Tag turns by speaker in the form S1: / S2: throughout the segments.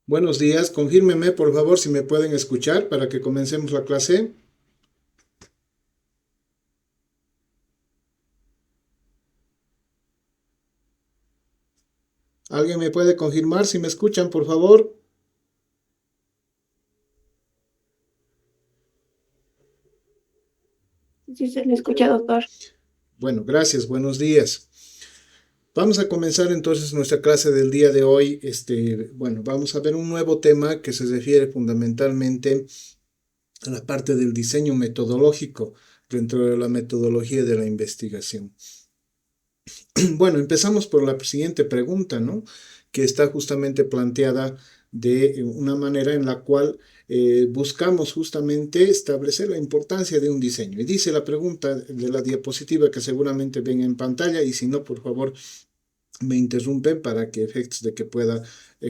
S1: Buenos días, confírmeme por favor si me pueden escuchar para que comencemos la clase. ¿Alguien me puede confirmar si me escuchan, por favor?
S2: Sí, se le escucha, doctor.
S1: Bueno, gracias, buenos días. Vamos a comenzar entonces nuestra clase del día de hoy. Vamos a ver un nuevo tema que se refiere fundamentalmente a la parte del diseño metodológico dentro de la metodología de la investigación. Bueno, empezamos por la siguiente pregunta, ¿no? Que está justamente planteada de una manera en la cual buscamos justamente establecer la importancia de un diseño. Y dice la pregunta de la diapositiva que seguramente ven en pantalla, y si no, por favor, me interrumpen para que efectos de que pueda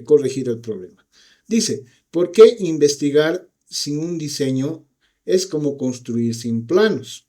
S1: corregir el problema. Dice, ¿por qué investigar sin un diseño es como construir sin planos?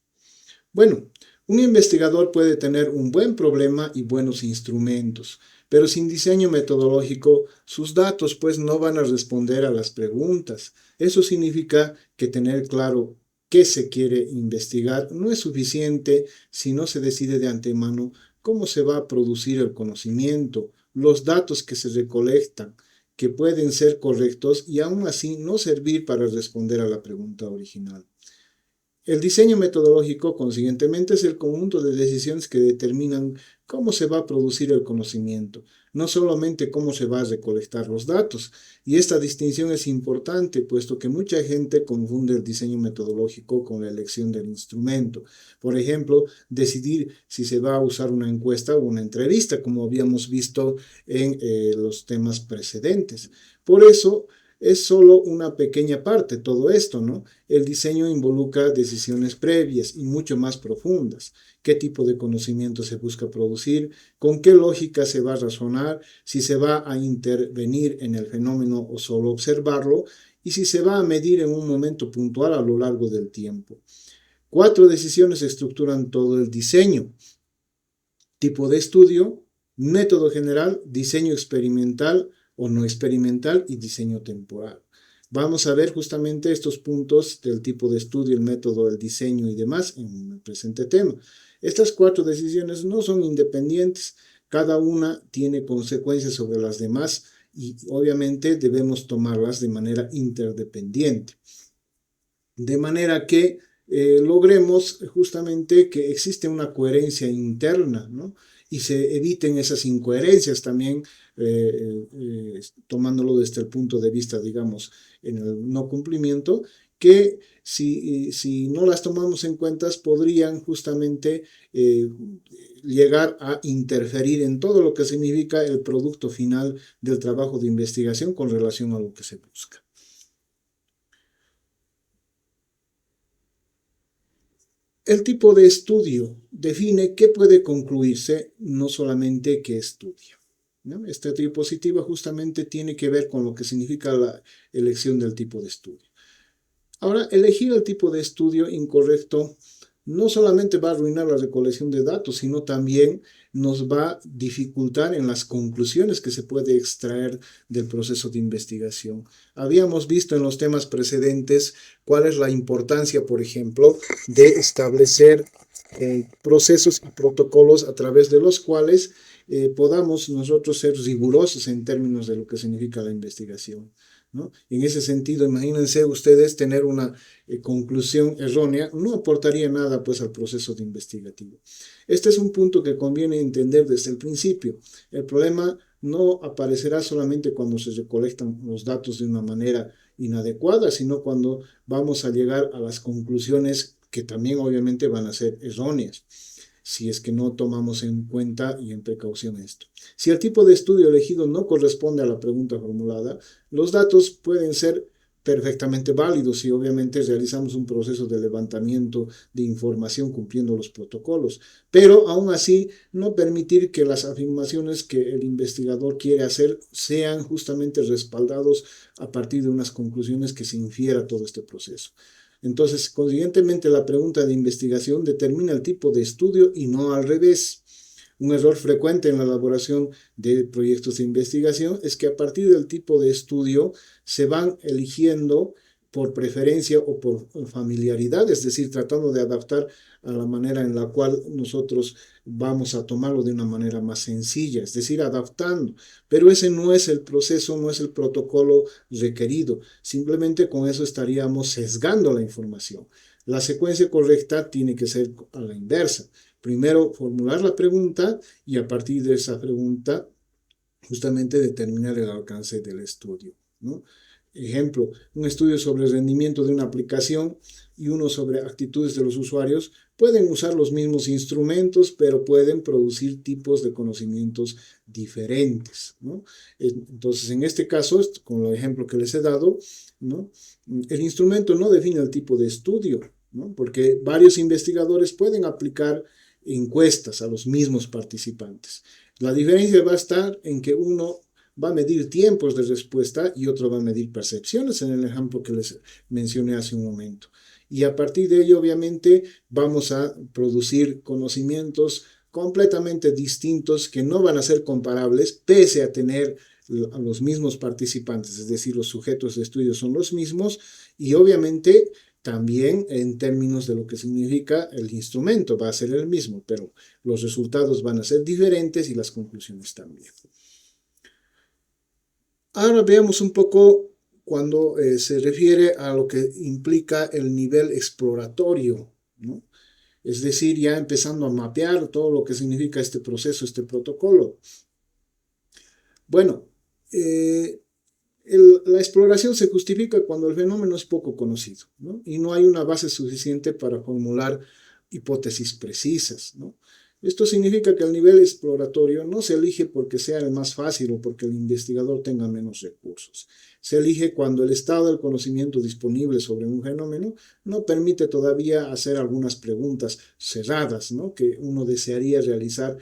S1: Bueno, un investigador puede tener un buen problema y buenos instrumentos, pero sin diseño metodológico, sus datos pues no van a responder a las preguntas. Eso significa que tener claro qué se quiere investigar no es suficiente si no se decide de antemano cómo se va a producir el conocimiento, los datos que se recolectan, que pueden ser correctos y aún así no servir para responder a la pregunta original. El diseño metodológico, consiguientemente, es el conjunto de decisiones que determinan cómo se va a producir el conocimiento, no solamente cómo se va a recolectar los datos. Y esta distinción es importante, puesto que mucha gente confunde el diseño metodológico con la elección del instrumento. Por ejemplo, decidir si se va a usar una encuesta o una entrevista, como habíamos visto en los temas precedentes. Por eso, es solo una pequeña parte todo esto, ¿no? El diseño involucra decisiones previas y mucho más profundas. ¿Qué tipo de conocimiento se busca producir? ¿Con qué lógica se va a razonar? ¿Si se va a intervenir en el fenómeno o solo observarlo? Y si se va a medir en un momento puntual a lo largo del tiempo. 4 decisiones estructuran todo el diseño: tipo de estudio, método general, diseño experimental o no experimental y diseño temporal. Vamos a ver justamente estos puntos del tipo de estudio, el método, el diseño y demás en el presente tema. Estas 4 decisiones no son independientes, cada una tiene consecuencias sobre las demás y obviamente debemos tomarlas de manera interdependiente. De manera que logremos justamente que existe una coherencia interna, ¿no? Y se eviten esas incoherencias también, tomándolo desde el punto de vista, digamos, en el no cumplimiento, que si no las tomamos en cuenta podrían justamente llegar a interferir en todo lo que significa el producto final del trabajo de investigación con relación a lo que se busca. El tipo de estudio define qué puede concluirse, no solamente qué estudia, ¿no? Esta diapositiva justamente tiene que ver con lo que significa la elección del tipo de estudio. Ahora, elegir el tipo de estudio incorrecto no solamente va a arruinar la recolección de datos, sino también nos va a dificultar en las conclusiones que se puede extraer del proceso de investigación. Habíamos visto en los temas precedentes cuál es la importancia, por ejemplo, de establecer procesos y protocolos a través de los cuales podamos nosotros ser rigurosos en términos de lo que significa la investigación, ¿no? En ese sentido, imagínense ustedes tener una conclusión errónea, no aportaría nada pues al proceso de investigativo. Este es un punto que conviene entender desde el principio. El problema no aparecerá solamente cuando se recolectan los datos de una manera inadecuada, sino cuando vamos a llegar a las conclusiones que también obviamente van a ser erróneas, si es que no tomamos en cuenta y en precaución esto. Si el tipo de estudio elegido no corresponde a la pregunta formulada, los datos pueden ser perfectamente válidos si obviamente realizamos un proceso de levantamiento de información cumpliendo los protocolos, pero aún así no permitir que las afirmaciones que el investigador quiere hacer sean justamente respaldados a partir de unas conclusiones que se infiera todo este proceso. Entonces, consiguientemente, la pregunta de investigación determina el tipo de estudio y no al revés. Un error frecuente en la elaboración de proyectos de investigación es que a partir del tipo de estudio se van eligiendo por preferencia o por familiaridad, es decir, tratando de adaptar a la manera en la cual nosotros vamos a tomarlo de una manera más sencilla, es decir, adaptando. Pero ese no es el proceso, no es el protocolo requerido. Simplemente con eso estaríamos sesgando la información. La secuencia correcta tiene que ser a la inversa. Primero formular la pregunta y a partir de esa pregunta justamente determinar el alcance del estudio, ¿no? Ejemplo, un estudio sobre el rendimiento de una aplicación y uno sobre actitudes de los usuarios pueden usar los mismos instrumentos, pero pueden producir tipos de conocimientos diferentes, ¿no? Entonces, en este caso, con el ejemplo que les he dado, ¿no? El instrumento no define el tipo de estudio, ¿no? Porque varios investigadores pueden aplicar encuestas a los mismos participantes. La diferencia va a estar en que uno va a medir tiempos de respuesta y otro va a medir percepciones en el ejemplo que les mencioné hace un momento. Y a partir de ello, obviamente, vamos a producir conocimientos completamente distintos que no van a ser comparables pese a tener a los mismos participantes, es decir, los sujetos de estudio son los mismos y obviamente también en términos de lo que significa el instrumento va a ser el mismo, pero los resultados van a ser diferentes y las conclusiones también. Ahora veamos un poco cuando se refiere a lo que implica el nivel exploratorio, ¿no? Es decir, ya empezando a mapear todo lo que significa este proceso, este protocolo. Bueno, la exploración se justifica cuando el fenómeno es poco conocido, ¿no? Y no hay una base suficiente para formular hipótesis precisas, ¿no? Esto significa que el nivel exploratorio no se elige porque sea el más fácil o porque el investigador tenga menos recursos. Se elige cuando el estado del conocimiento disponible sobre un fenómeno no permite todavía hacer algunas preguntas cerradas, ¿no? Que uno desearía realizar.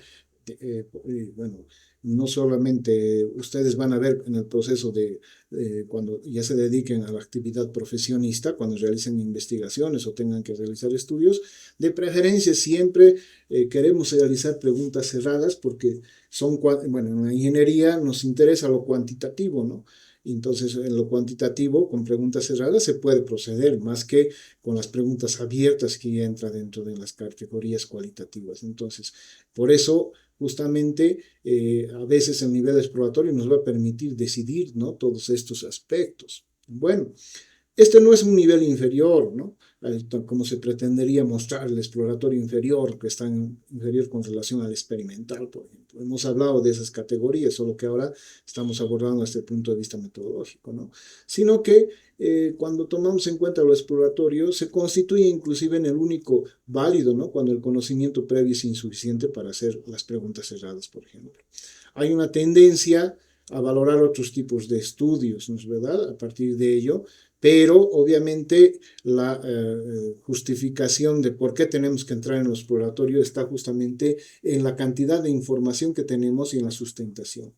S1: Bueno, no solamente ustedes van a ver en el proceso de cuando ya se dediquen a la actividad profesionista, cuando realicen investigaciones o tengan que realizar estudios, de preferencia siempre queremos realizar preguntas cerradas porque son, bueno, en la ingeniería nos interesa lo cuantitativo, ¿no? Entonces, en lo cuantitativo, con preguntas cerradas se puede proceder, más que con las preguntas abiertas que ya entra dentro de las categorías cualitativas. Entonces, por eso justamente a veces el nivel exploratorio nos va a permitir decidir, ¿no? Todos estos aspectos. Bueno, este no es un nivel inferior, ¿no? Como se pretendería mostrar el exploratorio inferior, que está inferior con relación al experimental, por ejemplo. Hemos hablado de esas categorías, solo que ahora estamos abordando desde el punto de vista metodológico, ¿no? Sino que cuando tomamos en cuenta lo exploratorio, se constituye inclusive en el único válido, ¿no? Cuando el conocimiento previo es insuficiente para hacer las preguntas cerradas, por ejemplo. Hay una tendencia a valorar otros tipos de estudios, ¿no es verdad? A partir de ello, pero obviamente la justificación de por qué tenemos que entrar en el exploratorio está justamente en la cantidad de información que tenemos y en la sustentación.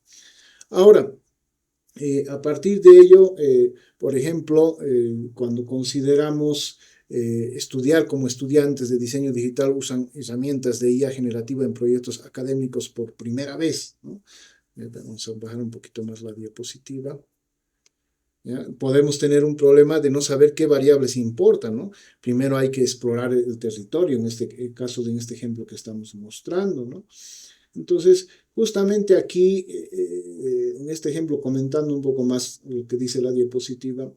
S1: Ahora, a partir de ello, por ejemplo, cuando consideramos estudiar como estudiantes de diseño digital usan herramientas de IA generativa en proyectos académicos por primera vez, ¿no? Vamos a bajar un poquito más la diapositiva. ¿Ya? Podemos tener un problema de no saber qué variables importan, ¿no? Primero hay que explorar el territorio, en este caso, en este ejemplo que estamos mostrando, ¿no? Entonces, justamente aquí, en este ejemplo, comentando un poco más lo que dice la diapositiva,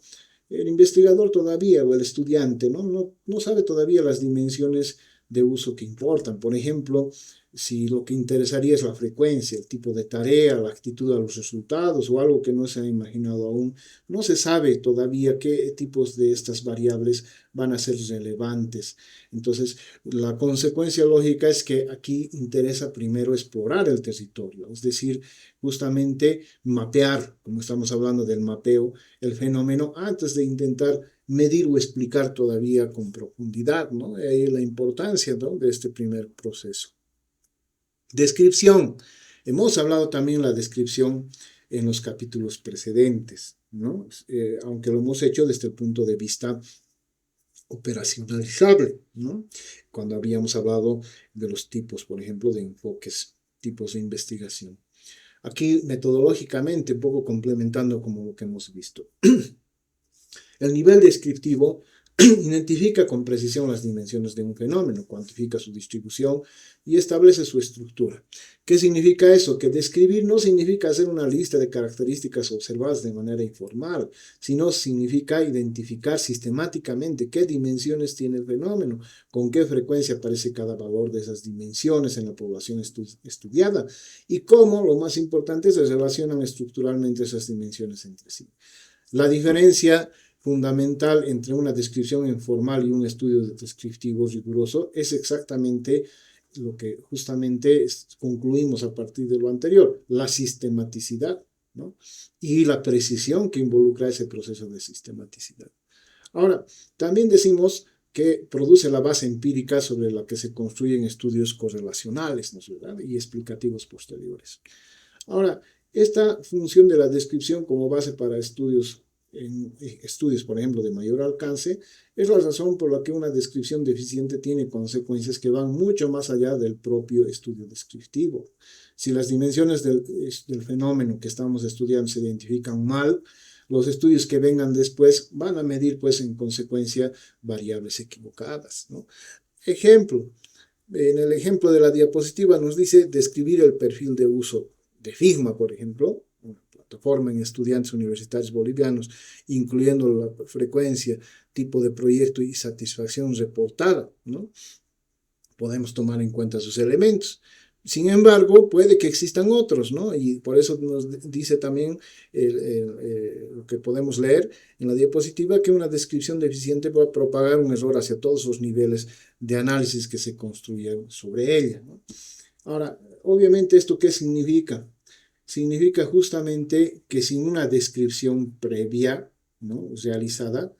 S1: el investigador todavía, o el estudiante, no sabe todavía las dimensiones de uso que importan. Por ejemplo, si lo que interesaría es la frecuencia, el tipo de tarea, la actitud a los resultados o algo que no se ha imaginado aún, no se sabe todavía qué tipos de estas variables van a ser relevantes. Entonces, la consecuencia lógica es que aquí interesa primero explorar el territorio, es decir, justamente mapear, como estamos hablando del mapeo, el fenómeno antes de intentar medir o explicar todavía con profundidad, ¿no? Ahí la importancia, ¿no?, de este primer proceso. Descripción. Hemos hablado también de la descripción en los capítulos precedentes, ¿no? Aunque lo hemos hecho desde el punto de vista operacionalizable, ¿no? Cuando habíamos hablado de los tipos, por ejemplo, de enfoques tipos de investigación. Aquí metodológicamente, un poco complementando como lo que hemos visto. El nivel descriptivo identifica con precisión las dimensiones de un fenómeno, cuantifica su distribución y establece su estructura. ¿Qué significa eso? Que describir no significa hacer una lista de características observadas de manera informal, sino significa identificar sistemáticamente qué dimensiones tiene el fenómeno, con qué frecuencia aparece cada valor de esas dimensiones en la población estudiada y cómo, lo más importante, se relacionan estructuralmente esas dimensiones entre sí. La diferencia fundamental entre una descripción informal y un estudio descriptivo riguroso es exactamente lo que justamente concluimos a partir de lo anterior, la sistematicidad, ¿no? Y la precisión que involucra ese proceso de sistematicidad. Ahora, también decimos que produce la base empírica sobre la que se construyen estudios correlacionales, ¿no es verdad? Y explicativos posteriores. Ahora, esta función de la descripción como base para estudios, por ejemplo, de mayor alcance, es la razón por la que una descripción deficiente tiene consecuencias que van mucho más allá del propio estudio descriptivo. Si las dimensiones del fenómeno que estamos estudiando se identifican mal, los estudios que vengan después van a medir, pues, en consecuencia, variables equivocadas, ¿no? Ejemplo, en el ejemplo de la diapositiva nos dice describir el perfil de uso de Figma, por ejemplo, una plataforma en estudiantes universitarios bolivianos, incluyendo la frecuencia, tipo de proyecto y satisfacción reportada, ¿no? Podemos tomar en cuenta sus elementos. Sin embargo, puede que existan otros, ¿no? Y por eso nos dice también lo que podemos leer en la diapositiva, que una descripción deficiente va a propagar un error hacia todos los niveles de análisis que se construyen sobre ella, ¿no? Ahora, obviamente, ¿esto qué significa? Significa justamente que sin una descripción previa, ¿no?, realizada,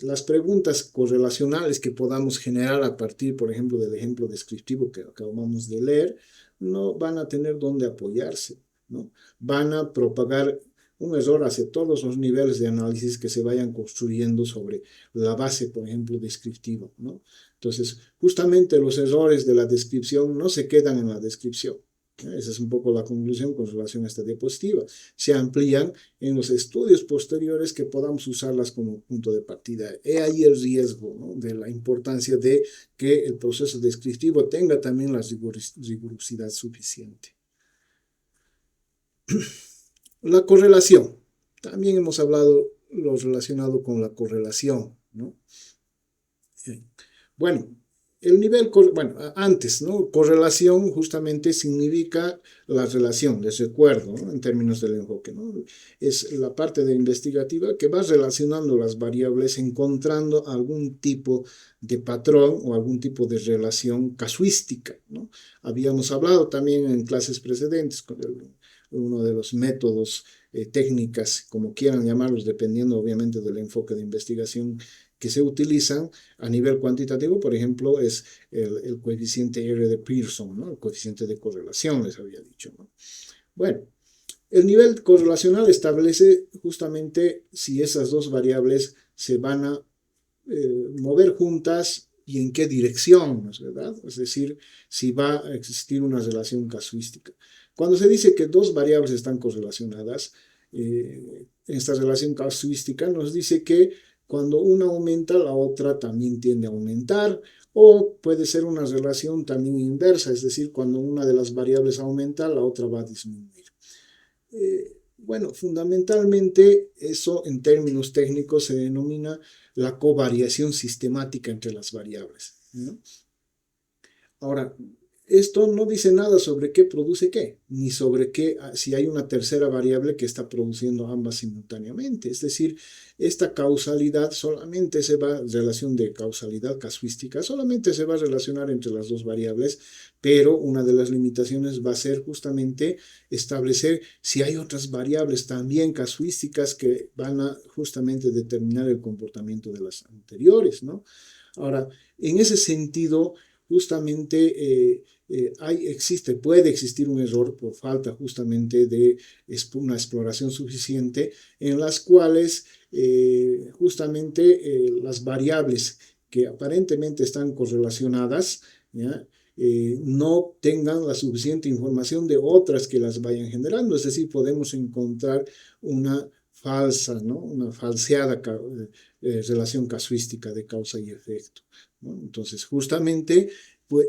S1: las preguntas correlacionales que podamos generar a partir, por ejemplo, del ejemplo descriptivo que acabamos de leer, no van a tener dónde apoyarse, ¿no? Van a propagar un error hacia todos los niveles de análisis que se vayan construyendo sobre la base, por ejemplo, descriptiva, ¿no? Entonces, justamente los errores de la descripción no se quedan en la descripción. Esa es un poco la conclusión con relación a esta diapositiva. Se amplían en los estudios posteriores que podamos usarlas como punto de partida. He ahí el riesgo, ¿no?, de la importancia de que el proceso descriptivo tenga también la rigurosidad suficiente. La correlación. También hemos hablado lo relacionado con la correlación, ¿no? Bueno, el nivel, antes, ¿no? Correlación justamente significa la relación, les recuerdo, ¿no?, en términos del enfoque, ¿no? Es la parte de investigativa que va relacionando las variables, encontrando algún tipo de patrón o algún tipo de relación casuística, ¿no? Habíamos hablado también en clases precedentes con uno de los métodos, técnicas, como quieran llamarlos, dependiendo obviamente del enfoque de investigación que se utilizan a nivel cuantitativo, por ejemplo, es el coeficiente R de Pearson, ¿no?, el coeficiente de correlación, les había dicho, ¿no? Bueno, el nivel correlacional establece justamente si esas dos variables se van a mover juntas y en qué dirección, ¿no es verdad? Es decir, si va a existir una relación casuística. Cuando se dice que dos variables están correlacionadas, esta relación casuística nos dice que cuando una aumenta, la otra también tiende a aumentar, o puede ser una relación también inversa, es decir, cuando una de las variables aumenta, la otra va a disminuir. Bueno, fundamentalmente eso en términos técnicos se denomina la covariación sistemática entre las variables, ¿no? Ahora, esto no dice nada sobre qué produce qué, ni sobre qué, si hay una tercera variable que está produciendo ambas simultáneamente. Es decir, esta causalidad solamente se va, relación de causalidad casuística, solamente se va a relacionar entre las dos variables, pero una de las limitaciones va a ser justamente establecer si hay otras variables también casuísticas que van a justamente determinar el comportamiento de las anteriores, ¿no? Ahora, en ese sentido, justamente puede existir un error por falta justamente de una exploración suficiente en las cuales justamente las variables que aparentemente están correlacionadas, ¿ya?, no tengan la suficiente información de otras que las vayan generando. Es decir, podemos encontrar una falsa, ¿no? Una falseada relación casuística de causa y efecto, ¿no? Entonces, justamente pues,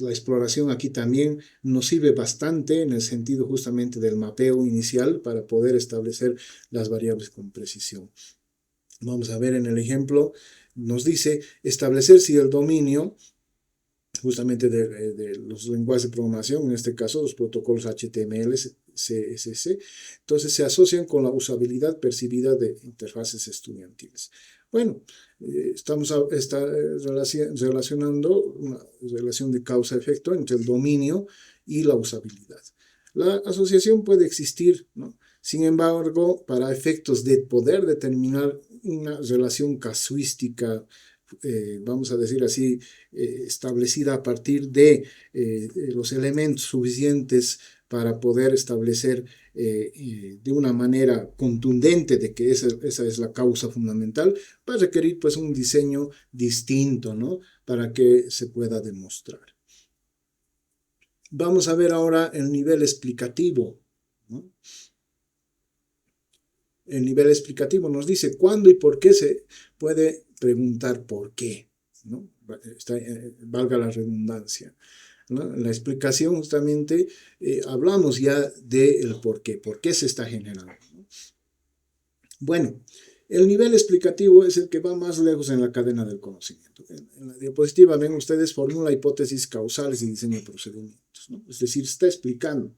S1: la exploración aquí también nos sirve bastante en el sentido justamente del mapeo inicial para poder establecer las variables con precisión. Vamos a ver en el ejemplo, nos dice establecer si el dominio justamente de los lenguajes de programación, en este caso los protocolos HTML, CSS, entonces se asocian con la usabilidad percibida de interfaces estudiantiles. Bueno, estamos relacionando una relación de causa-efecto entre el dominio y la usabilidad. La asociación puede existir, ¿no? Sin embargo, para efectos de poder determinar una relación casuística, vamos a decir así, establecida a partir de los elementos suficientes para poder establecer de una manera contundente de que esa es la causa fundamental, va a requerir pues un diseño distinto, ¿no? Para que se pueda demostrar. Vamos a ver ahora el nivel explicativo, ¿no? El nivel explicativo nos dice cuándo y por qué se puede preguntar por qué, ¿no? Valga la redundancia, ¿no? En la explicación justamente hablamos ya del por qué se está generando, ¿no? Bueno, el nivel explicativo es el que va más lejos en la cadena del conocimiento. En la diapositiva ven ustedes formula hipótesis causales y diseño de procedimientos, ¿no? Es decir, está explicando,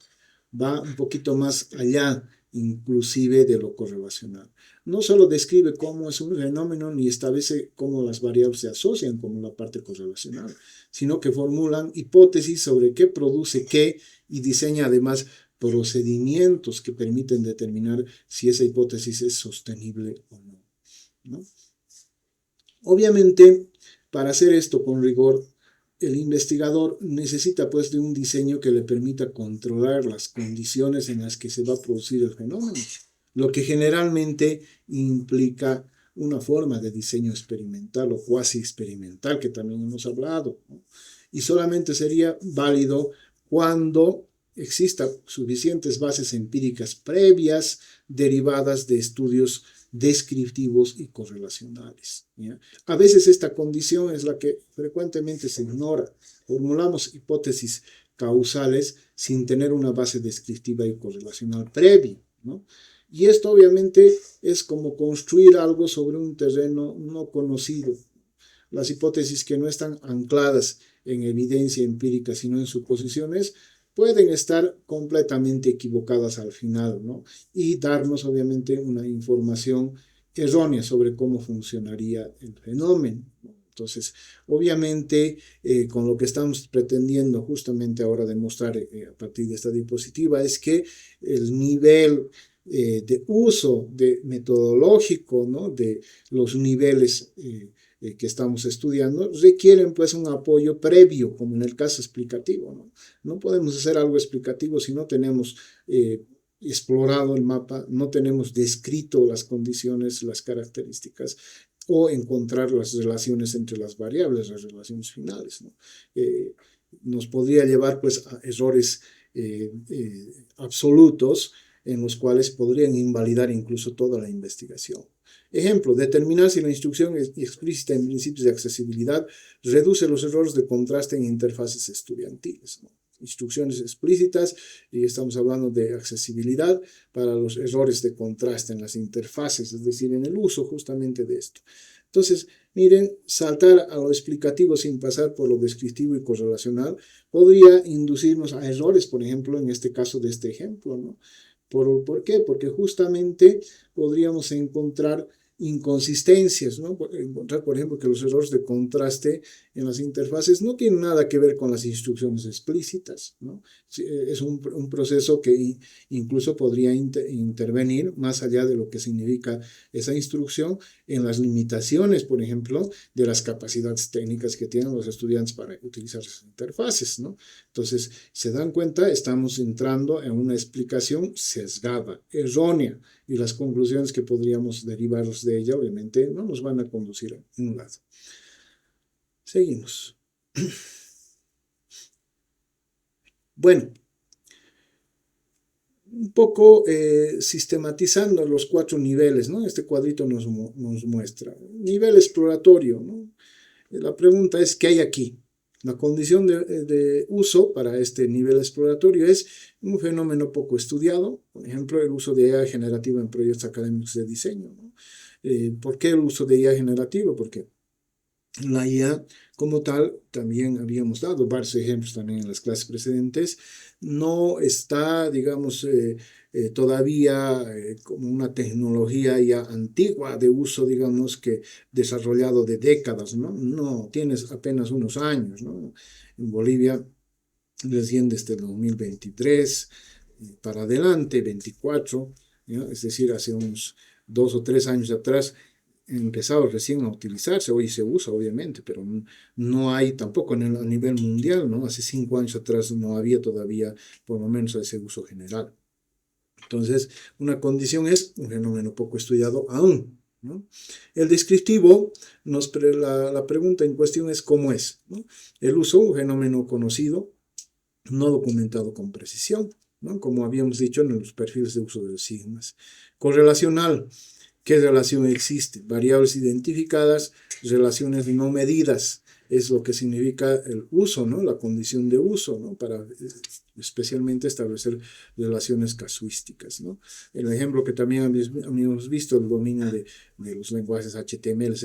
S1: va un poquito más allá inclusive de lo correlacional. No solo describe cómo es un fenómeno ni establece cómo las variables se asocian como la parte correlacional, sino que formulan hipótesis sobre qué produce qué y diseña además procedimientos que permiten determinar si esa hipótesis es sostenible o no, ¿no? Obviamente, para hacer esto con rigor, el investigador necesita pues de un diseño que le permita controlar las condiciones en las que se va a producir el fenómeno, lo que generalmente implica una forma de diseño experimental o cuasi experimental que también hemos hablado, ¿no? Y solamente sería válido cuando existan suficientes bases empíricas previas derivadas de estudios descriptivos y correlacionales, ¿ya? A veces esta condición es la que frecuentemente se ignora. Formulamos hipótesis causales sin tener una base descriptiva y correlacional previa, ¿no? Y esto obviamente es como construir algo sobre un terreno no conocido. Las hipótesis que no están ancladas en evidencia empírica, sino en suposiciones, pueden estar completamente equivocadas al final, ¿no? Y darnos obviamente una información errónea sobre cómo funcionaría el fenómeno, ¿no? Entonces, obviamente, con lo que estamos pretendiendo justamente ahora demostrar a partir de esta diapositiva es que el nivel de uso metodológico, ¿no? De los niveles que estamos estudiando requieren pues un apoyo previo, como en el caso explicativo, ¿no? No podemos hacer algo explicativo si no tenemos explorado el mapa, no tenemos descrito las condiciones, las características o encontrar las relaciones entre las variables, las relaciones finales, ¿no? Nos podría llevar pues a errores absolutos en los cuales podrían invalidar incluso toda la investigación. Ejemplo, determinar si la instrucción es explícita en principios de accesibilidad reduce los errores de contraste en interfaces estudiantiles, ¿no? Instrucciones explícitas, y estamos hablando de accesibilidad para los errores de contraste en las interfaces, es decir, en el uso justamente de esto. Entonces, miren, saltar a lo explicativo sin pasar por lo descriptivo y correlacional podría inducirnos a errores, por ejemplo, en este caso de este ejemplo, ¿no? ¿Por qué? Porque justamente podríamos encontrar inconsistencias, ¿no? Encontrar, por ejemplo, que los errores de contraste en las interfaces no tienen nada que ver con las instrucciones explícitas, ¿no? Es un proceso que incluso podría intervenir más allá de lo que significa esa instrucción en las limitaciones, por ejemplo, de las capacidades técnicas que tienen los estudiantes para utilizar esas interfaces, ¿no? Entonces, se dan cuenta, estamos entrando en una explicación sesgada, errónea, y las conclusiones que podríamos derivar de ella, obviamente, no nos van a conducir a un lado. Seguimos. Bueno, un poco sistematizando los 4 niveles, ¿no? Este cuadrito nos muestra. Nivel exploratorio, ¿no? La pregunta es, ¿qué hay aquí? La condición de uso para este nivel exploratorio es un fenómeno poco estudiado, por ejemplo, el uso de IA generativa en proyectos académicos de diseño, ¿no? ¿Por qué el uso de IA generativo? Porque la IA como tal, también habíamos dado varios ejemplos también en las clases precedentes, no está, digamos, todavía como una tecnología ya antigua de uso, digamos, que desarrollado de décadas, ¿no? No, tienes apenas unos años, ¿no? En Bolivia, recién desde el 2023 para adelante, 24, ¿no? Es decir, hace unos 2 o 3 años atrás, empezado recién a utilizarse, hoy se usa obviamente, pero no hay tampoco a nivel mundial, ¿no? Hace 5 años atrás no había todavía por lo menos ese uso general. Entonces, una condición es un fenómeno poco estudiado aún, ¿no? El descriptivo, la pregunta en cuestión es cómo es, ¿no? El uso, un fenómeno conocido, no documentado con precisión, ¿no? Como habíamos dicho en los perfiles de uso de los sigmas. Correlacional, ¿qué relación existe? Variables identificadas, relaciones no medidas, es lo que significa el uso, ¿no? La condición de uso, ¿no? Para especialmente establecer relaciones casuísticas, ¿no? El ejemplo que también habíamos visto, el dominio de los lenguajes HTML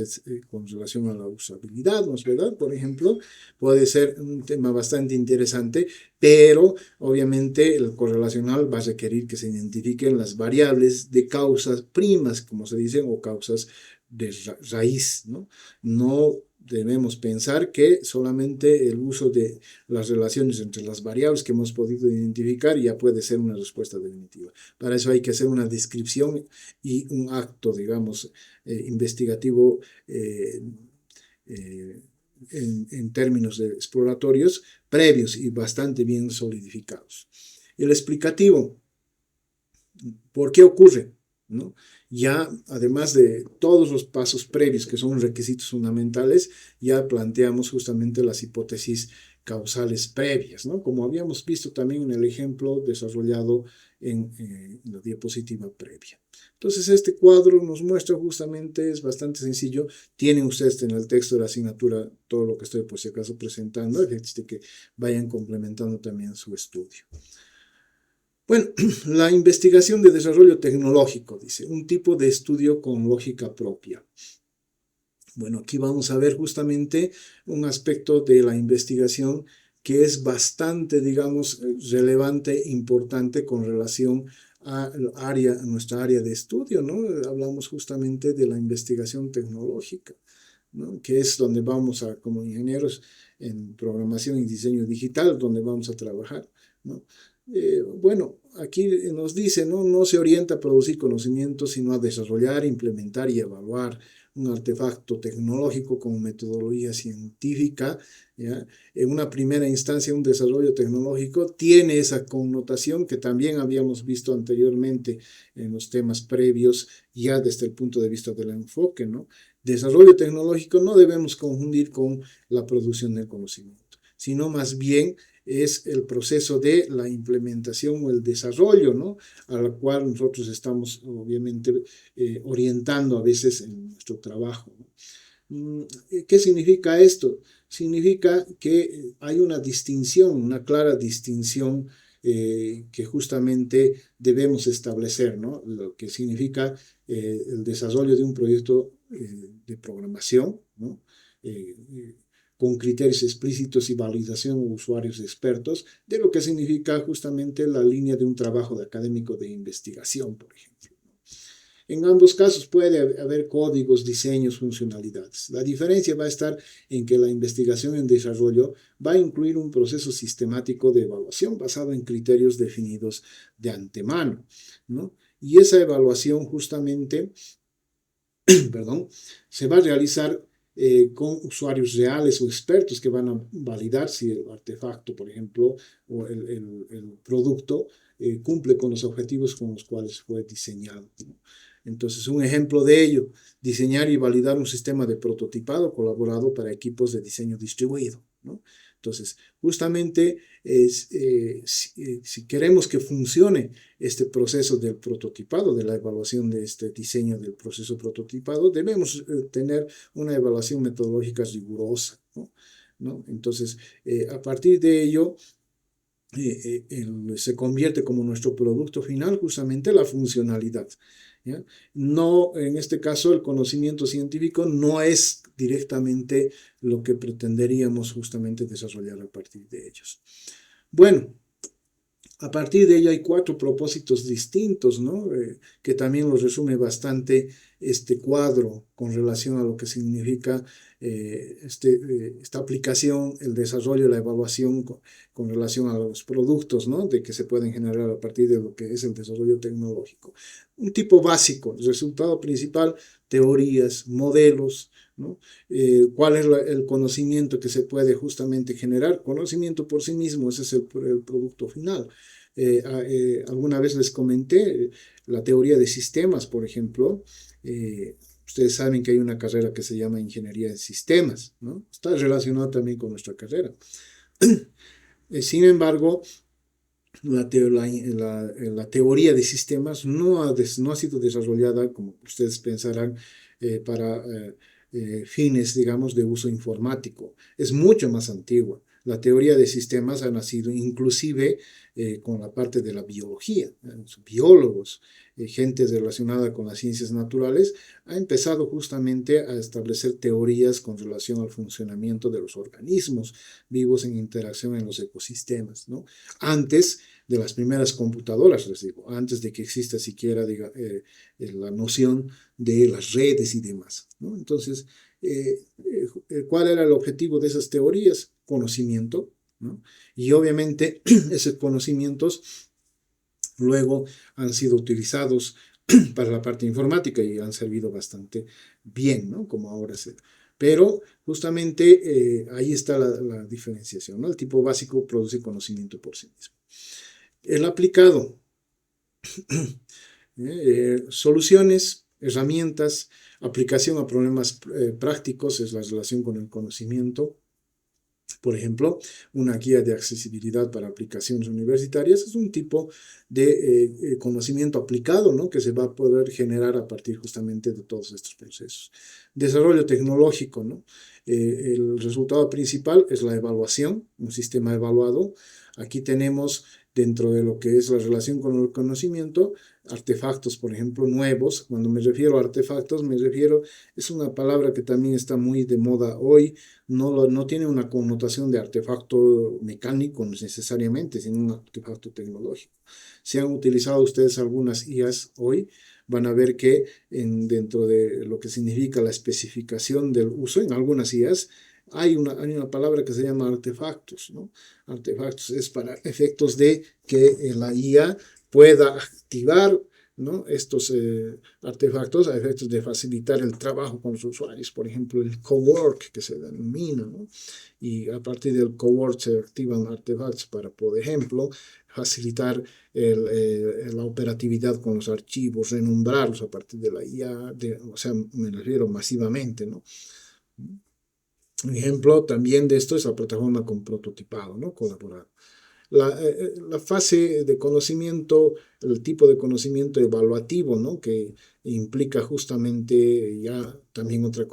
S1: con relación a la usabilidad, ¿no es verdad? Por ejemplo, puede ser un tema bastante interesante, pero obviamente el correlacional va a requerir que se identifiquen las variables de causas primas, como se dicen, o causas de raíz, ¿no? No debemos pensar que solamente el uso de las relaciones entre las variables que hemos podido identificar ya puede ser una respuesta definitiva. Para eso hay que hacer una descripción y un acto, digamos, investigativo en términos de exploratorios previos y bastante bien solidificados. El explicativo, ¿por qué ocurre? ¿No? Ya, además de todos los pasos previos, que son requisitos fundamentales, ya planteamos justamente las hipótesis causales previas, ¿no? Como habíamos visto también en el ejemplo desarrollado en la diapositiva previa. Entonces, este cuadro nos muestra justamente, es bastante sencillo. Tienen ustedes en el texto de la asignatura todo lo que estoy por si acaso presentando, es de que vayan complementando también su estudio. Bueno, la investigación de desarrollo tecnológico, dice, un tipo de estudio con lógica propia. Bueno, aquí vamos a ver justamente un aspecto de la investigación que es bastante, digamos, relevante, importante con relación a nuestra área de estudio, ¿no? Hablamos justamente de la investigación tecnológica, ¿no? Que es donde vamos a, como ingenieros en programación y diseño digital, donde vamos a trabajar, ¿no? Bueno, aquí nos dice, ¿no? No se orienta a producir conocimiento, sino a desarrollar, implementar y evaluar un artefacto tecnológico con metodología científica, ¿ya? En una primera instancia, un desarrollo tecnológico tiene esa connotación que también habíamos visto anteriormente en los temas previos, ya desde el punto de vista del enfoque, ¿no? Desarrollo tecnológico no debemos confundir con la producción del conocimiento, sino más bien es el proceso de la implementación o el desarrollo, ¿no? A la cual nosotros estamos obviamente orientando a veces en nuestro trabajo, ¿no? ¿Qué significa esto? Significa que hay una distinción, una clara distinción que justamente debemos establecer, ¿no? Lo que significa el desarrollo de un proyecto de programación, ¿no? Con criterios explícitos y validación de usuarios expertos, de lo que significa justamente la línea de un trabajo de académico de investigación, por ejemplo. En ambos casos puede haber códigos, diseños, funcionalidades. La diferencia va a estar en que la investigación en desarrollo va a incluir un proceso sistemático de evaluación basado en criterios definidos de antemano, ¿no? Y esa evaluación justamente, perdón, se va a realizar con usuarios reales o expertos que van a validar si el artefacto, por ejemplo, o el producto cumple con los objetivos con los cuales fue diseñado, ¿no? Entonces, un ejemplo de ello, diseñar y validar un sistema de prototipado colaborado para equipos de diseño distribuido, ¿no? Entonces, justamente si queremos que funcione este proceso del prototipado, de la evaluación de este diseño del proceso prototipado, debemos tener una evaluación metodológica rigurosa, ¿no? Entonces, a partir de ello, se convierte como nuestro producto final justamente la funcionalidad. ¿Ya? No, en este caso, el conocimiento científico no es directamente lo que pretenderíamos justamente desarrollar a partir de ellos. Bueno, a partir de ello hay 4 propósitos distintos, ¿no? Que también los resume bastante este cuadro con relación a lo que significa esta aplicación, el desarrollo, la evaluación con relación a los productos, ¿no? De que se pueden generar a partir de lo que es el desarrollo tecnológico. Un tipo básico, el resultado principal, teorías, modelos, ¿no? ¿Cuál es el conocimiento que se puede justamente generar? Conocimiento por sí mismo, ese es el producto final. Alguna vez les comenté la teoría de sistemas, por ejemplo. Ustedes saben que hay una carrera que se llama Ingeniería de Sistemas, ¿no? Está relacionado también con nuestra carrera. Sin embargo, la teoría de sistemas no ha sido desarrollada, como ustedes pensarán, para fines, digamos, de uso informático. Es mucho más antigua. La teoría de sistemas ha nacido inclusive con la parte de la biología. Biólogos, gente relacionada con las ciencias naturales, ha empezado justamente a establecer teorías con relación al funcionamiento de los organismos vivos en interacción en los ecosistemas, ¿no? Antes de las primeras computadoras, les digo, antes de que exista siquiera la noción de las redes y demás, ¿no? Entonces, ¿cuál era el objetivo de esas teorías? Conocimiento, ¿no? Y obviamente esos conocimientos luego han sido utilizados para la parte informática y han servido bastante bien, ¿no? Como ahora se... Pero justamente ahí está la diferenciación, ¿no? El tipo básico produce conocimiento por sí mismo. El aplicado, soluciones, herramientas, aplicación a problemas prácticos, es la relación con el conocimiento. Por ejemplo, una guía de accesibilidad para aplicaciones universitarias es un tipo de conocimiento aplicado, ¿no? Que se va a poder generar a partir justamente de todos estos procesos. Desarrollo tecnológico, ¿no? El resultado principal es la evaluación, un sistema evaluado. Aquí tenemos dentro de lo que es la relación con el conocimiento, artefactos, por ejemplo, nuevos. Cuando me refiero a artefactos, es una palabra que también está muy de moda hoy. No tiene una connotación de artefacto mecánico necesariamente, sino un artefacto tecnológico. Si han utilizado ustedes algunas IAs hoy, van a ver que dentro de lo que significa la especificación del uso, en algunas IAs, hay una palabra que se llama artefactos, ¿no? Artefactos es para efectos de que la IA pueda activar, ¿no? Estos artefactos a efectos de facilitar el trabajo con los usuarios. Por ejemplo, el cowork que se denomina, ¿no? Y a partir del cowork se activan artefactos para, por ejemplo, facilitar la operatividad con los archivos, renombrarlos a partir de la IA, o sea, me refiero masivamente, ¿no? Un ejemplo también de esto es la plataforma con prototipado, ¿no? Colaborado. La fase de conocimiento, el tipo de conocimiento evaluativo, ¿no? Que implica justamente ya también otra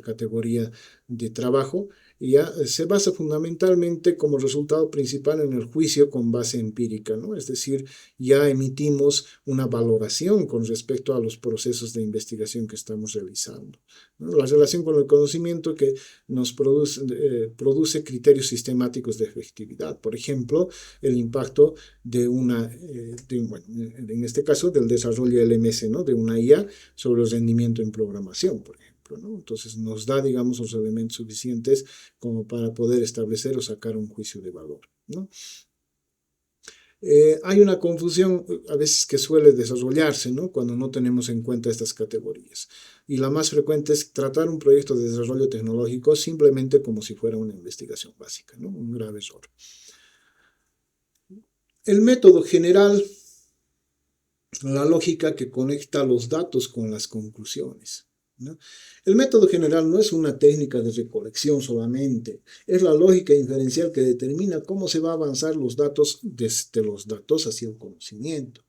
S1: categoría de trabajo, y ya se basa fundamentalmente como resultado principal en el juicio con base empírica, ¿no? Es decir, ya emitimos una valoración con respecto a los procesos de investigación que estamos realizando, ¿no? La relación con el conocimiento que nos produce criterios sistemáticos de efectividad. Por ejemplo, el impacto bueno, en este caso del desarrollo LMS, ¿no? De una IA sobre el rendimiento en programación, por ejemplo, ¿no? Entonces nos da, digamos, los elementos suficientes como para poder establecer o sacar un juicio de valor, ¿no? Hay una confusión a veces que suele desarrollarse, ¿no? Cuando no tenemos en cuenta estas categorías. Y la más frecuente es tratar un proyecto de desarrollo tecnológico simplemente como si fuera una investigación básica, ¿no? Un grave error. El método general, la lógica que conecta los datos con las conclusiones. ¿no? El método general no es una técnica de recolección solamente, es la lógica inferencial que determina cómo se va a avanzar los datos desde los datos hacia el conocimiento.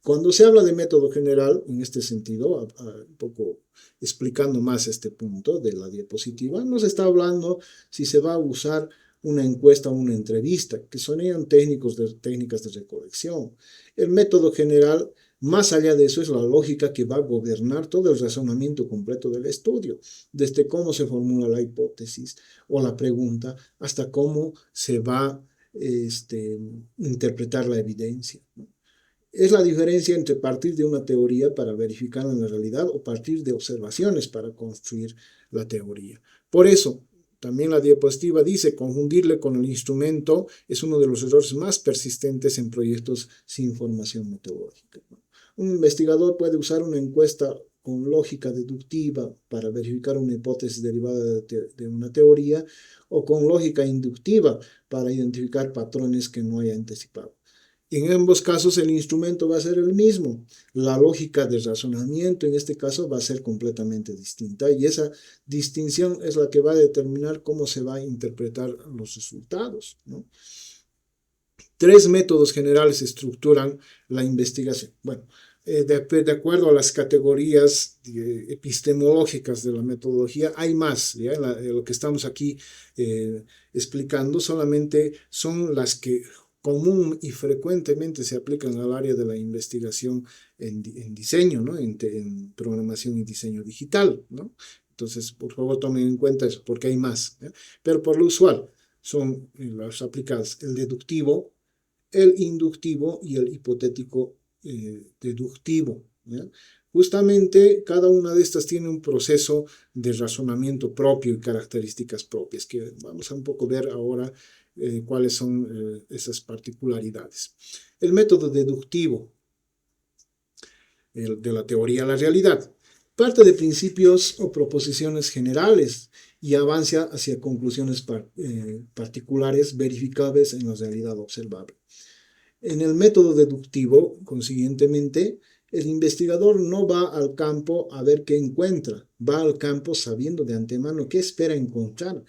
S1: Cuando se habla de método general, en este sentido, un poco explicando más este punto de la diapositiva, no se está hablando si se va a usar una encuesta o una entrevista, que sonían técnicas de recolección. El método general, más allá de eso, es la lógica que va a gobernar todo el razonamiento completo del estudio, desde cómo se formula la hipótesis o la pregunta hasta cómo se va a interpretar la evidencia, ¿no? Es la diferencia entre partir de una teoría para verificarla en la realidad o partir de observaciones para construir la teoría. Por eso, también la diapositiva dice, confundirle con el instrumento es uno de los errores más persistentes en proyectos sin formación metodológica. Un investigador puede usar una encuesta con lógica deductiva para verificar una hipótesis derivada de una teoría o con lógica inductiva para identificar patrones que no haya anticipado. En ambos casos el instrumento va a ser el mismo. La lógica de razonamiento en este caso va a ser completamente distinta y esa distinción es la que va a determinar cómo se va a interpretar los resultados, ¿no? Tres métodos generales estructuran la investigación. Bueno, de acuerdo a las categorías epistemológicas de la metodología, hay más. ¿Ya? Lo que estamos aquí explicando solamente son las que común y frecuentemente se aplican al área de la investigación en diseño, ¿no? En programación y diseño digital, ¿no? Entonces, por favor, tomen en cuenta eso, porque hay más, ¿eh? Pero por lo usual son las aplicadas el deductivo, el inductivo y el hipotético deductivo, ¿ya? Justamente cada una de estas tiene un proceso de razonamiento propio y características propias, que vamos a un poco ver ahora cuáles son esas particularidades. El método deductivo de la teoría a la realidad parte de principios o proposiciones generales y avanza hacia conclusiones particulares verificables en la realidad observable. En el método deductivo, consiguientemente, el investigador no va al campo a ver qué encuentra, va al campo sabiendo de antemano qué espera encontrar,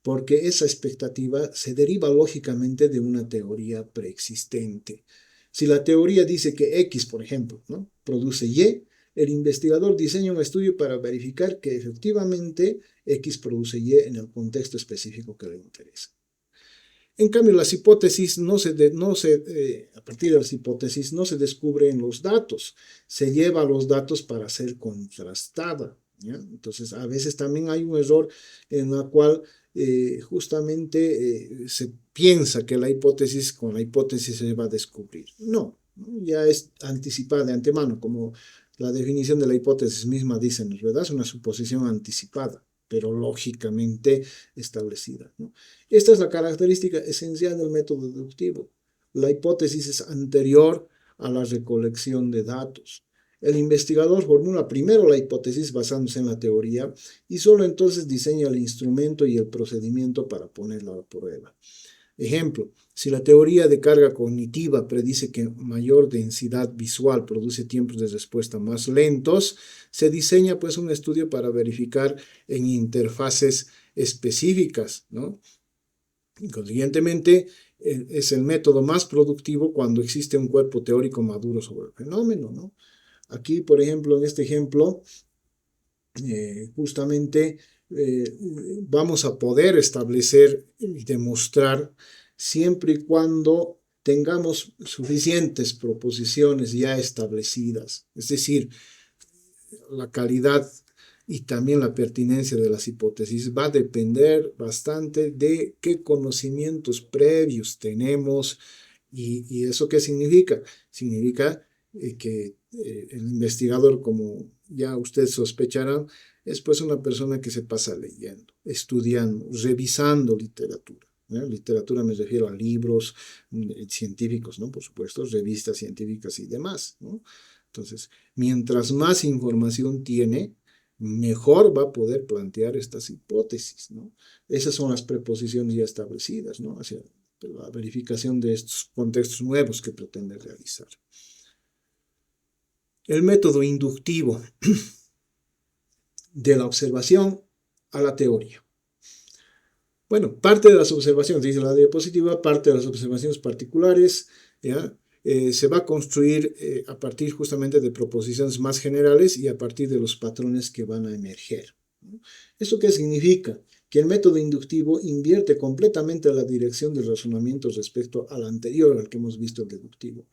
S1: porque esa expectativa se deriva lógicamente de una teoría preexistente. Si la teoría dice que X, por ejemplo, ¿no?, produce Y, el investigador diseña un estudio para verificar que efectivamente X produce Y en el contexto específico que le interesa. En cambio, las hipótesis a partir de las hipótesis no se descubren los datos, se lleva los datos para ser contrastada, ¿ya? Entonces, a veces también hay un error en la cual justamente se piensa que con la hipótesis se va a descubrir. No, ya es anticipada de antemano, como la definición de la hipótesis misma dice, ¿no es verdad? Es una suposición anticipada, pero lógicamente establecida, ¿no? Esta es la característica esencial del método deductivo. La hipótesis es anterior a la recolección de datos. El investigador formula primero la hipótesis basándose en la teoría y solo entonces diseña el instrumento y el procedimiento para ponerla a prueba. Ejemplo, si la teoría de carga cognitiva predice que mayor densidad visual produce tiempos de respuesta más lentos, se diseña pues un estudio para verificar en interfaces específicas, ¿no? Y consiguientemente, es el método más productivo cuando existe un cuerpo teórico maduro sobre el fenómeno, ¿no? Aquí, por ejemplo, en este ejemplo, justamente vamos a poder establecer y demostrar siempre y cuando tengamos suficientes proposiciones ya establecidas, es decir, la calidad y también la pertinencia de las hipótesis va a depender bastante de qué conocimientos previos tenemos. ¿Y eso qué significa? Significa que el investigador, como ya ustedes sospecharán, es pues una persona que se pasa leyendo, estudiando, revisando literatura. Literatura me refiero a libros científicos, ¿no? Por supuesto, revistas científicas y demás, ¿no? Entonces, mientras más información tiene, mejor va a poder plantear estas hipótesis, ¿no? Esas son las preposiciones ya establecidas, ¿no? Hacia la verificación de estos contextos nuevos que pretende realizar. El método inductivo de la observación a la teoría. Bueno, parte de las observaciones, dice la diapositiva, parte de las observaciones particulares, ¿ya? Se va a construir a partir justamente de proposiciones más generales y a partir de los patrones que van a emerger. ¿Esto qué significa? Que el método inductivo invierte completamente la dirección del razonamiento respecto al anterior, al que hemos visto el deductivo.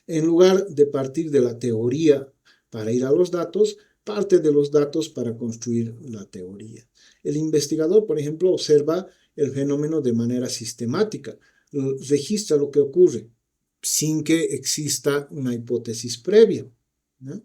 S1: En lugar de partir de la teoría para ir a los datos, parte de los datos para construir la teoría. El investigador, por ejemplo, observa el fenómeno de manera sistemática, registra lo que ocurre sin que exista una hipótesis previa, ¿no?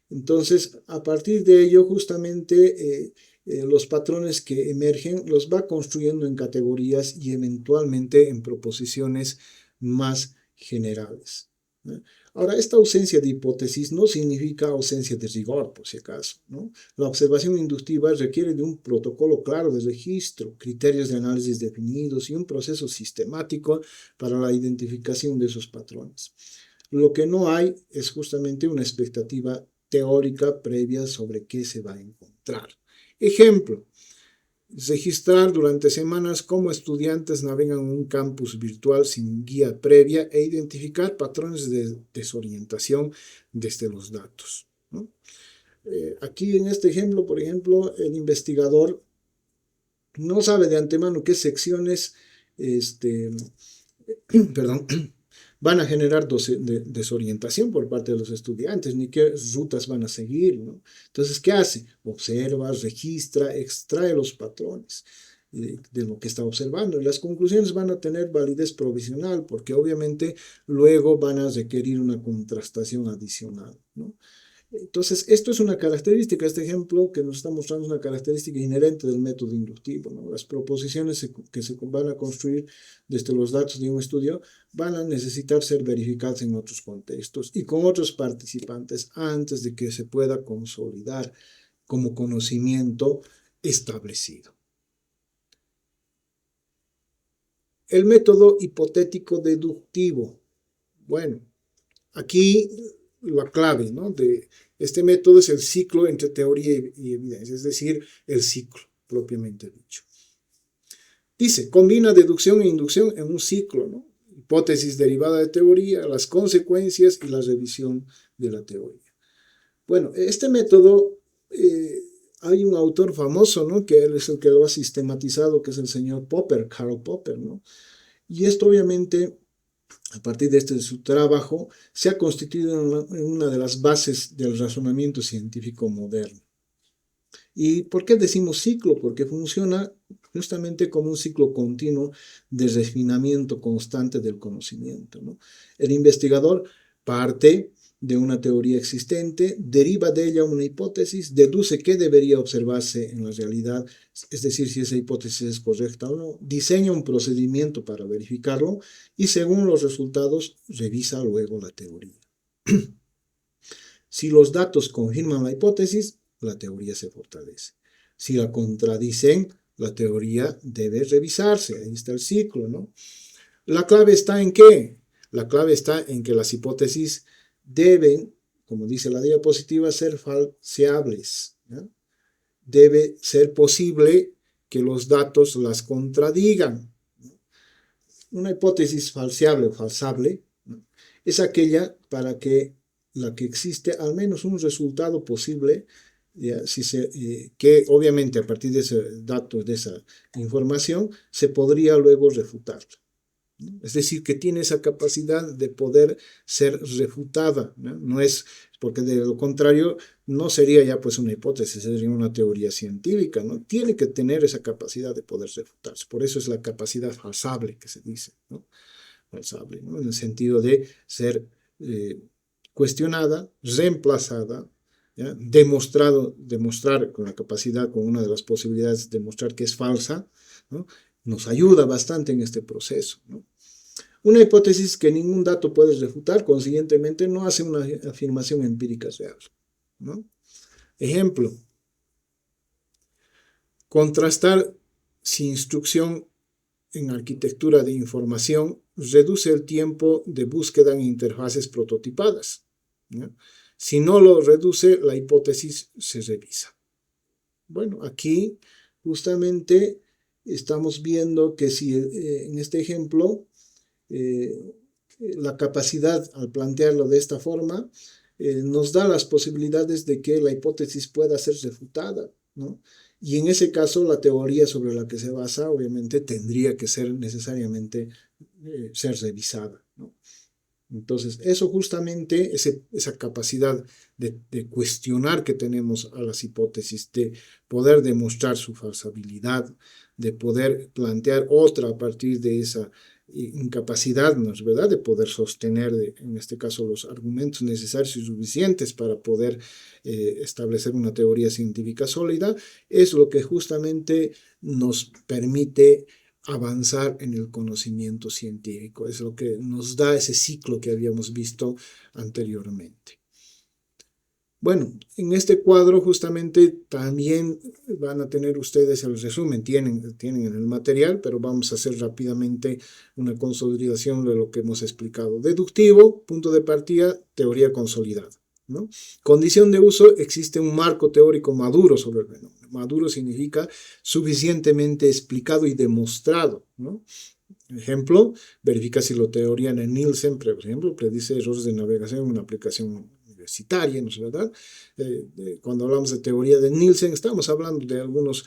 S1: Entonces, a partir de ello, justamente los patrones que emergen los va construyendo en categorías y eventualmente en proposiciones más generales, ¿no? Ahora, esta ausencia de hipótesis no significa ausencia de rigor, por si acaso, ¿no? La observación inductiva requiere de un protocolo claro de registro, criterios de análisis definidos y un proceso sistemático para la identificación de esos patrones. Lo que no hay es justamente una expectativa teórica previa sobre qué se va a encontrar. Ejemplo, registrar durante semanas cómo estudiantes navegan un campus virtual sin guía previa e identificar patrones de desorientación desde los datos, ¿no? Aquí en este ejemplo, por ejemplo, el investigador no sabe de antemano qué secciones perdón, van a generar desorientación por parte de los estudiantes, ni qué rutas van a seguir, ¿no? Entonces, ¿qué hace? Observa, registra, extrae los patrones de lo que está observando. Y las conclusiones van a tener validez provisional, porque obviamente luego van a requerir una contrastación adicional, ¿no? Entonces, esto es una característica, este ejemplo que nos está mostrando es una característica inherente del método inductivo, ¿no? Las proposiciones que se van a construir desde los datos de un estudio van a necesitar ser verificadas en otros contextos y con otros participantes antes de que se pueda consolidar como conocimiento establecido. El método hipotético deductivo. Bueno, aquí la clave, ¿no?, de este método es el ciclo entre teoría y evidencia, es decir, el ciclo propiamente dicho. Dice, combina deducción e inducción en un ciclo, ¿no? Hipótesis derivada de teoría, las consecuencias y la revisión de la teoría. Bueno, este método, hay un autor famoso, ¿no?, que él es el que lo ha sistematizado, que es el señor Popper, Karl Popper, ¿no? Y esto obviamente, a partir de su trabajo, se ha constituido en una de las bases del razonamiento científico moderno. ¿Y por qué decimos ciclo? Porque funciona justamente como un ciclo continuo de refinamiento constante del conocimiento, ¿no? El investigador parte de una teoría existente, deriva de ella una hipótesis, deduce qué debería observarse en la realidad, es decir, si esa hipótesis es correcta o no, diseña un procedimiento para verificarlo y según los resultados revisa luego la teoría. Si los datos confirman la hipótesis, la teoría se fortalece. Si la contradicen, la teoría debe revisarse. Ahí está el ciclo, ¿no? ¿La clave está en qué? La clave está en que las hipótesis deben, como dice la diapositiva, ser falseables, ¿no? Debe ser posible que los datos las contradigan. Una hipótesis falseable o falsable, ¿no?, es aquella para que la que existe al menos un resultado posible, que obviamente a partir de ese dato, de esa información, se podría luego refutar. Es decir, que tiene esa capacidad de poder ser refutada, ¿no? No es, porque de lo contrario no sería ya pues una hipótesis, sería una teoría científica, ¿no? Tiene que tener esa capacidad de poder refutarse. Por eso es la capacidad falsable que se dice, ¿no? Falsable, ¿no?, en el sentido de ser cuestionada, reemplazada, ¿ya?, demostrar con la capacidad, con una de las posibilidades de demostrar que es falsa, ¿no?, nos ayuda bastante en este proceso, ¿no? Una hipótesis que ningún dato puede refutar, consiguientemente no hace una afirmación empírica real, ¿no? Ejemplo, contrastar sin instrucción en arquitectura de información reduce el tiempo de búsqueda en interfaces prototipadas, ¿no? Si no lo reduce, la hipótesis se revisa, Bueno, aquí justamente estamos viendo que si en este ejemplo la capacidad al plantearlo de esta forma nos da las posibilidades de que la hipótesis pueda ser refutada, ¿no? Y en ese caso la teoría sobre la que se basa obviamente tendría que ser necesariamente ser revisada, ¿no? Entonces, eso justamente, esa capacidad de cuestionar que tenemos a las hipótesis, de poder demostrar su falsabilidad, de poder plantear otra a partir de esa incapacidad, ¿no es verdad?, de poder sostener, en este caso, los argumentos necesarios y suficientes para poder establecer una teoría científica sólida, es lo que justamente nos permite avanzar en el conocimiento científico. Es lo que nos da ese ciclo que habíamos visto anteriormente. Bueno, en este cuadro justamente también van a tener ustedes el resumen, tienen en el material, pero vamos a hacer rápidamente una consolidación de lo que hemos explicado. Deductivo, punto de partida, teoría consolidada, ¿no? Condición de uso, existe un marco teórico maduro sobre el fenómeno. Maduro significa suficientemente explicado y demostrado, ¿no? Ejemplo, verifica si la teoría de Nielsen, por ejemplo, predice errores de navegación en una aplicación universitaria, ¿no es verdad? Cuando hablamos de teoría de Nielsen, estamos hablando de algunas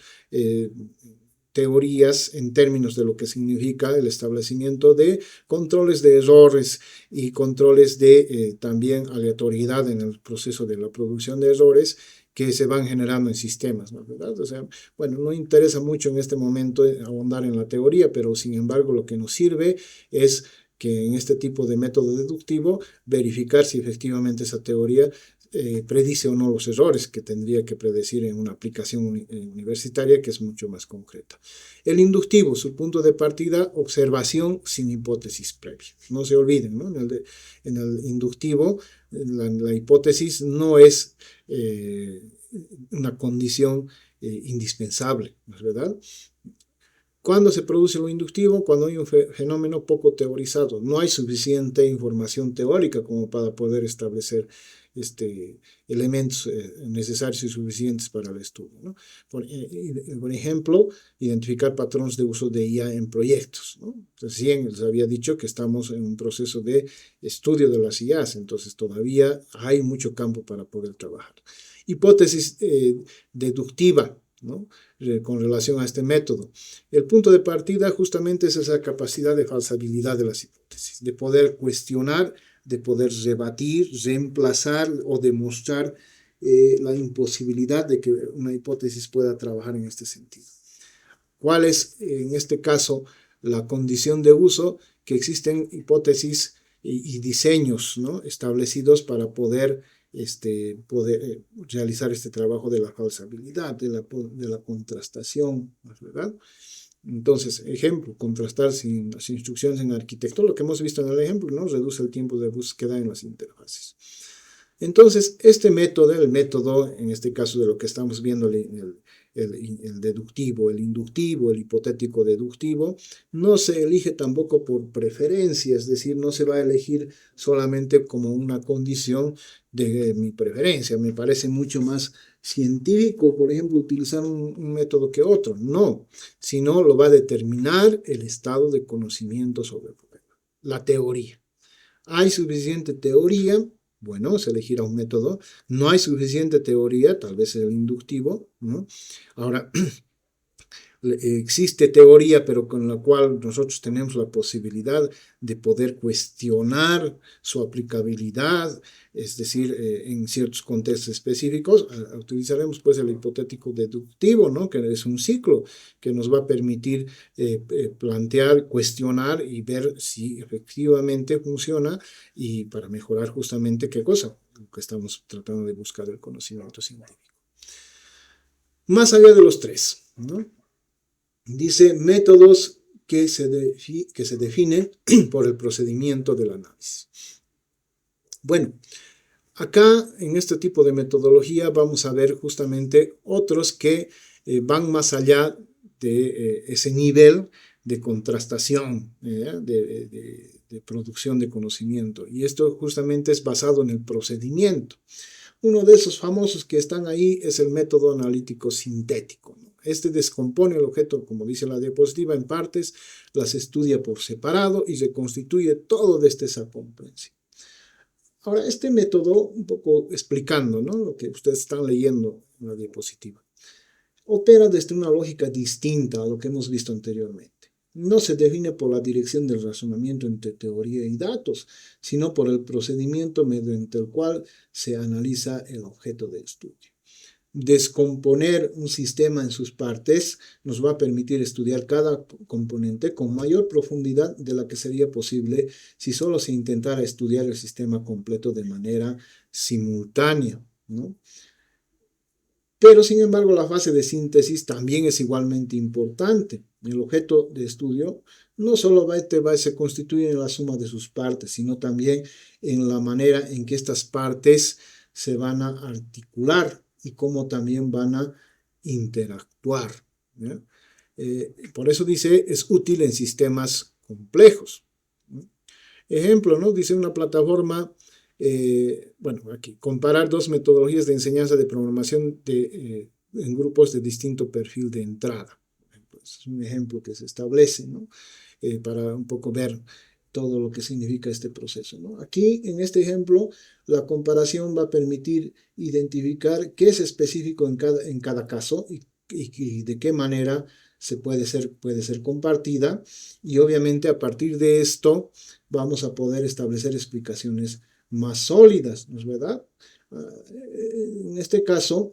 S1: teorías en términos de lo que significa el establecimiento de controles de errores y controles de también aleatoriedad en el proceso de la producción de errores que se van generando en sistemas, ¿no? ¿Verdad? O sea, bueno, no interesa mucho en este momento ahondar en la teoría, pero sin embargo lo que nos sirve es que en este tipo de método deductivo verificar si efectivamente esa teoría predice o no los errores que tendría que predecir en una aplicación universitaria que es mucho más concreta. El inductivo, su punto de partida, observación sin hipótesis previa. No se olviden, ¿no? En el inductivo, la hipótesis no es una condición indispensable, ¿no es verdad? ¿Cuándo se produce lo inductivo? Cuando hay un fenómeno poco teorizado. No hay suficiente información teórica como para poder establecer elementos necesarios y suficientes para el estudio, ¿no? Por ejemplo, identificar patrones de uso de IA en proyectos, ¿no? Recién les había dicho que estamos en un proceso de estudio de las IAs, entonces todavía hay mucho campo para poder trabajar. Hipótesis deductiva, ¿no? Con relación a este método. El punto de partida justamente es esa capacidad de falsabilidad de las hipótesis, de poder cuestionar, de poder rebatir, reemplazar o demostrar la imposibilidad de que una hipótesis pueda trabajar en este sentido. ¿Cuál es, en este caso, la condición de uso? Que existen hipótesis y diseños, ¿no?, establecidos para poder realizar este trabajo de la falsabilidad, de la contrastación, ¿verdad? Entonces, ejemplo, contrastar sin las instrucciones en arquitectura, lo que hemos visto en el ejemplo, ¿no?, reduce el tiempo de búsqueda en las interfaces. Entonces, este método, el método, en este caso de lo que estamos viendo, el deductivo, el inductivo, el hipotético deductivo, no se elige tampoco por preferencia, es decir, no se va a elegir solamente como una condición de mi preferencia. Me parece mucho más científico, por ejemplo, utilizar un método que otro. No, sino lo va a determinar el estado de conocimiento sobre el problema, la teoría. ¿Hay suficiente teoría? Bueno, se elegirá un método. No hay suficiente teoría, tal vez el inductivo, ¿no? Ahora, existe teoría, pero con la cual nosotros tenemos la posibilidad de poder cuestionar su aplicabilidad, es decir, en ciertos contextos específicos, utilizaremos pues el hipotético deductivo, ¿no?, que es un ciclo que nos va a permitir plantear, cuestionar y ver si efectivamente funciona y para mejorar justamente qué cosa, lo que estamos tratando de buscar, el conocimiento científico. Más allá de los tres, ¿no?, dice métodos que se definen por el procedimiento del análisis. Bueno, acá en este tipo de metodología vamos a ver justamente otros que van más allá de ese nivel de contrastación, de producción de conocimiento. Y esto justamente es basado en el procedimiento. Uno de esos famosos que están ahí es el método analítico sintético, ¿no? Este descompone el objeto, como dice la diapositiva, en partes, las estudia por separado y reconstituye todo desde esa comprensión. Ahora, este método, un poco explicando, ¿no?, lo que ustedes están leyendo en la diapositiva, opera desde una lógica distinta a lo que hemos visto anteriormente. No se define por la dirección del razonamiento entre teoría y datos, sino por el procedimiento mediante el cual se analiza el objeto de estudio. Descomponer un sistema en sus partes nos va a permitir estudiar cada componente con mayor profundidad de la que sería posible si solo se intentara estudiar el sistema completo de manera simultánea, ¿no? Pero, sin embargo, la fase de síntesis también es igualmente importante. El objeto de estudio no solo se constituye en la suma de sus partes, sino también en la manera en que estas partes se van a articular y cómo también van a interactuar, ¿ya? Por eso dice, es útil en sistemas complejos. Ejemplo, ¿no? Dice una plataforma, bueno, aquí, comparar dos metodologías de enseñanza de programación en grupos de distinto perfil de entrada. Es un ejemplo que se establece, ¿no? Para un poco ver todo lo que significa este proceso, ¿no? Aquí, en este ejemplo, la comparación va a permitir identificar qué es específico en cada caso y de qué manera puede ser compartida, y obviamente a partir de esto vamos a poder establecer explicaciones más sólidas, ¿no es verdad? En este caso,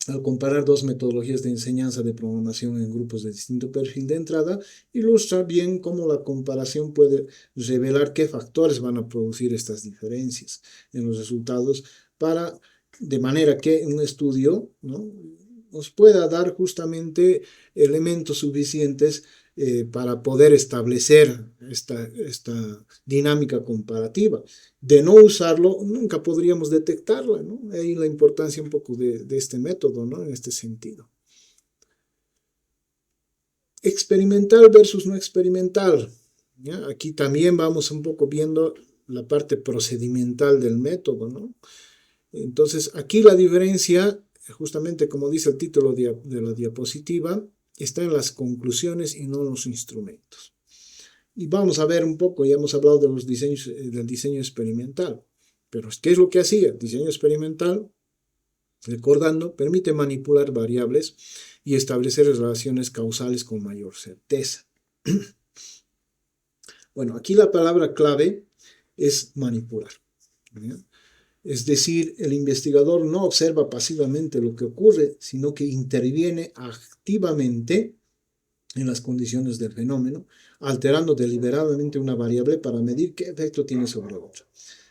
S1: al comparar dos metodologías de enseñanza de programación en grupos de distinto perfil de entrada, ilustra bien cómo la comparación puede revelar qué factores van a producir estas diferencias en los resultados, de manera que un estudio, ¿no?, nos pueda dar justamente elementos suficientes para poder establecer esta dinámica comparativa. De no usarlo, nunca podríamos detectarla, ¿no? Ahí la importancia un poco de este método, ¿no?, en este sentido. Experimental versus no experimental, ¿ya? Aquí también vamos un poco viendo la parte procedimental del método, ¿no? Entonces, aquí la diferencia, justamente como dice el título de la diapositiva, está en las conclusiones y no en los instrumentos. Y vamos a ver un poco, ya hemos hablado de los del diseño experimental, pero ¿qué es lo que hacía? El diseño experimental, recordando, permite manipular variables y establecer relaciones causales con mayor certeza. Bueno, aquí la palabra clave es manipular, ¿ya? Es decir, el investigador no observa pasivamente lo que ocurre, sino que interviene activamente en las condiciones del fenómeno, alterando deliberadamente una variable para medir qué efecto tiene sobre otra.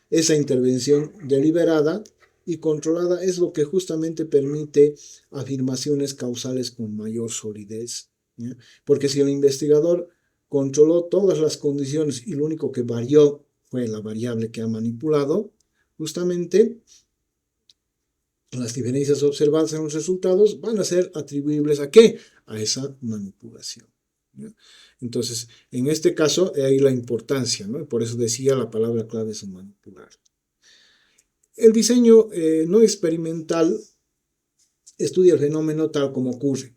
S1: Esa intervención deliberada y controlada es lo que justamente permite afirmaciones causales con mayor solidez, ¿ya? Porque si el investigador controló todas las condiciones y lo único que varió fue la variable que ha manipulado, justamente las diferencias observadas en los resultados van a ser atribuibles ¿a qué? A esa manipulación, ¿ya? Entonces, en este caso, hay la importancia, ¿no? Por eso decía la palabra clave es manipular. El diseño no experimental estudia el fenómeno tal como ocurre.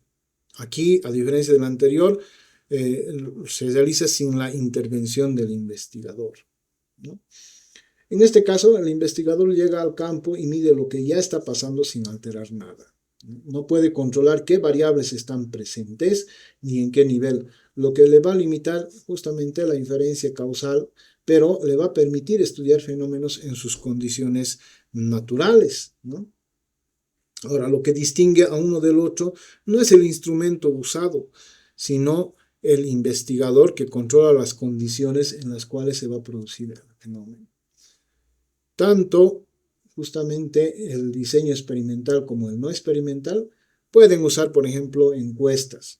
S1: Aquí, a diferencia del anterior, se realiza sin la intervención del investigador, ¿no? En este caso, el investigador llega al campo y mide lo que ya está pasando sin alterar nada. No puede controlar qué variables están presentes ni en qué nivel, lo que le va a limitar justamente la inferencia causal, pero le va a permitir estudiar fenómenos en sus condiciones naturales, ¿no? Ahora, lo que distingue a uno del otro no es el instrumento usado, sino el investigador que controla las condiciones en las cuales se va a producir el fenómeno. Tanto justamente el diseño experimental como el no experimental pueden usar, por ejemplo, encuestas,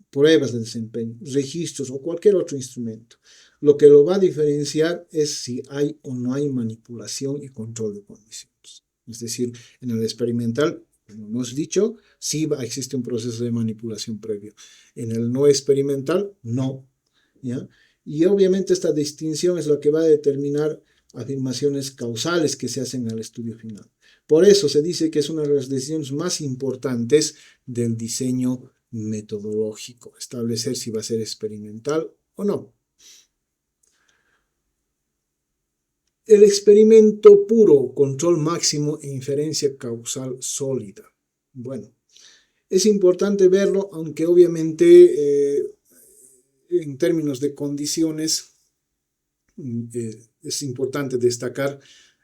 S1: pruebas de desempeño, registros o cualquier otro instrumento. Lo que lo va a diferenciar es si hay o no hay manipulación y control de condiciones. Es decir, en el experimental, como hemos dicho, sí existe un proceso de manipulación previo. En el no experimental, no, ¿ya? Y obviamente esta distinción es la que va a determinar afirmaciones causales que se hacen al estudio final. Por eso se dice que es una de las decisiones más importantes del diseño metodológico, establecer si va a ser experimental o no. El experimento puro, control máximo e inferencia causal sólida. Bueno, es importante verlo, aunque obviamente en términos de condiciones es importante destacar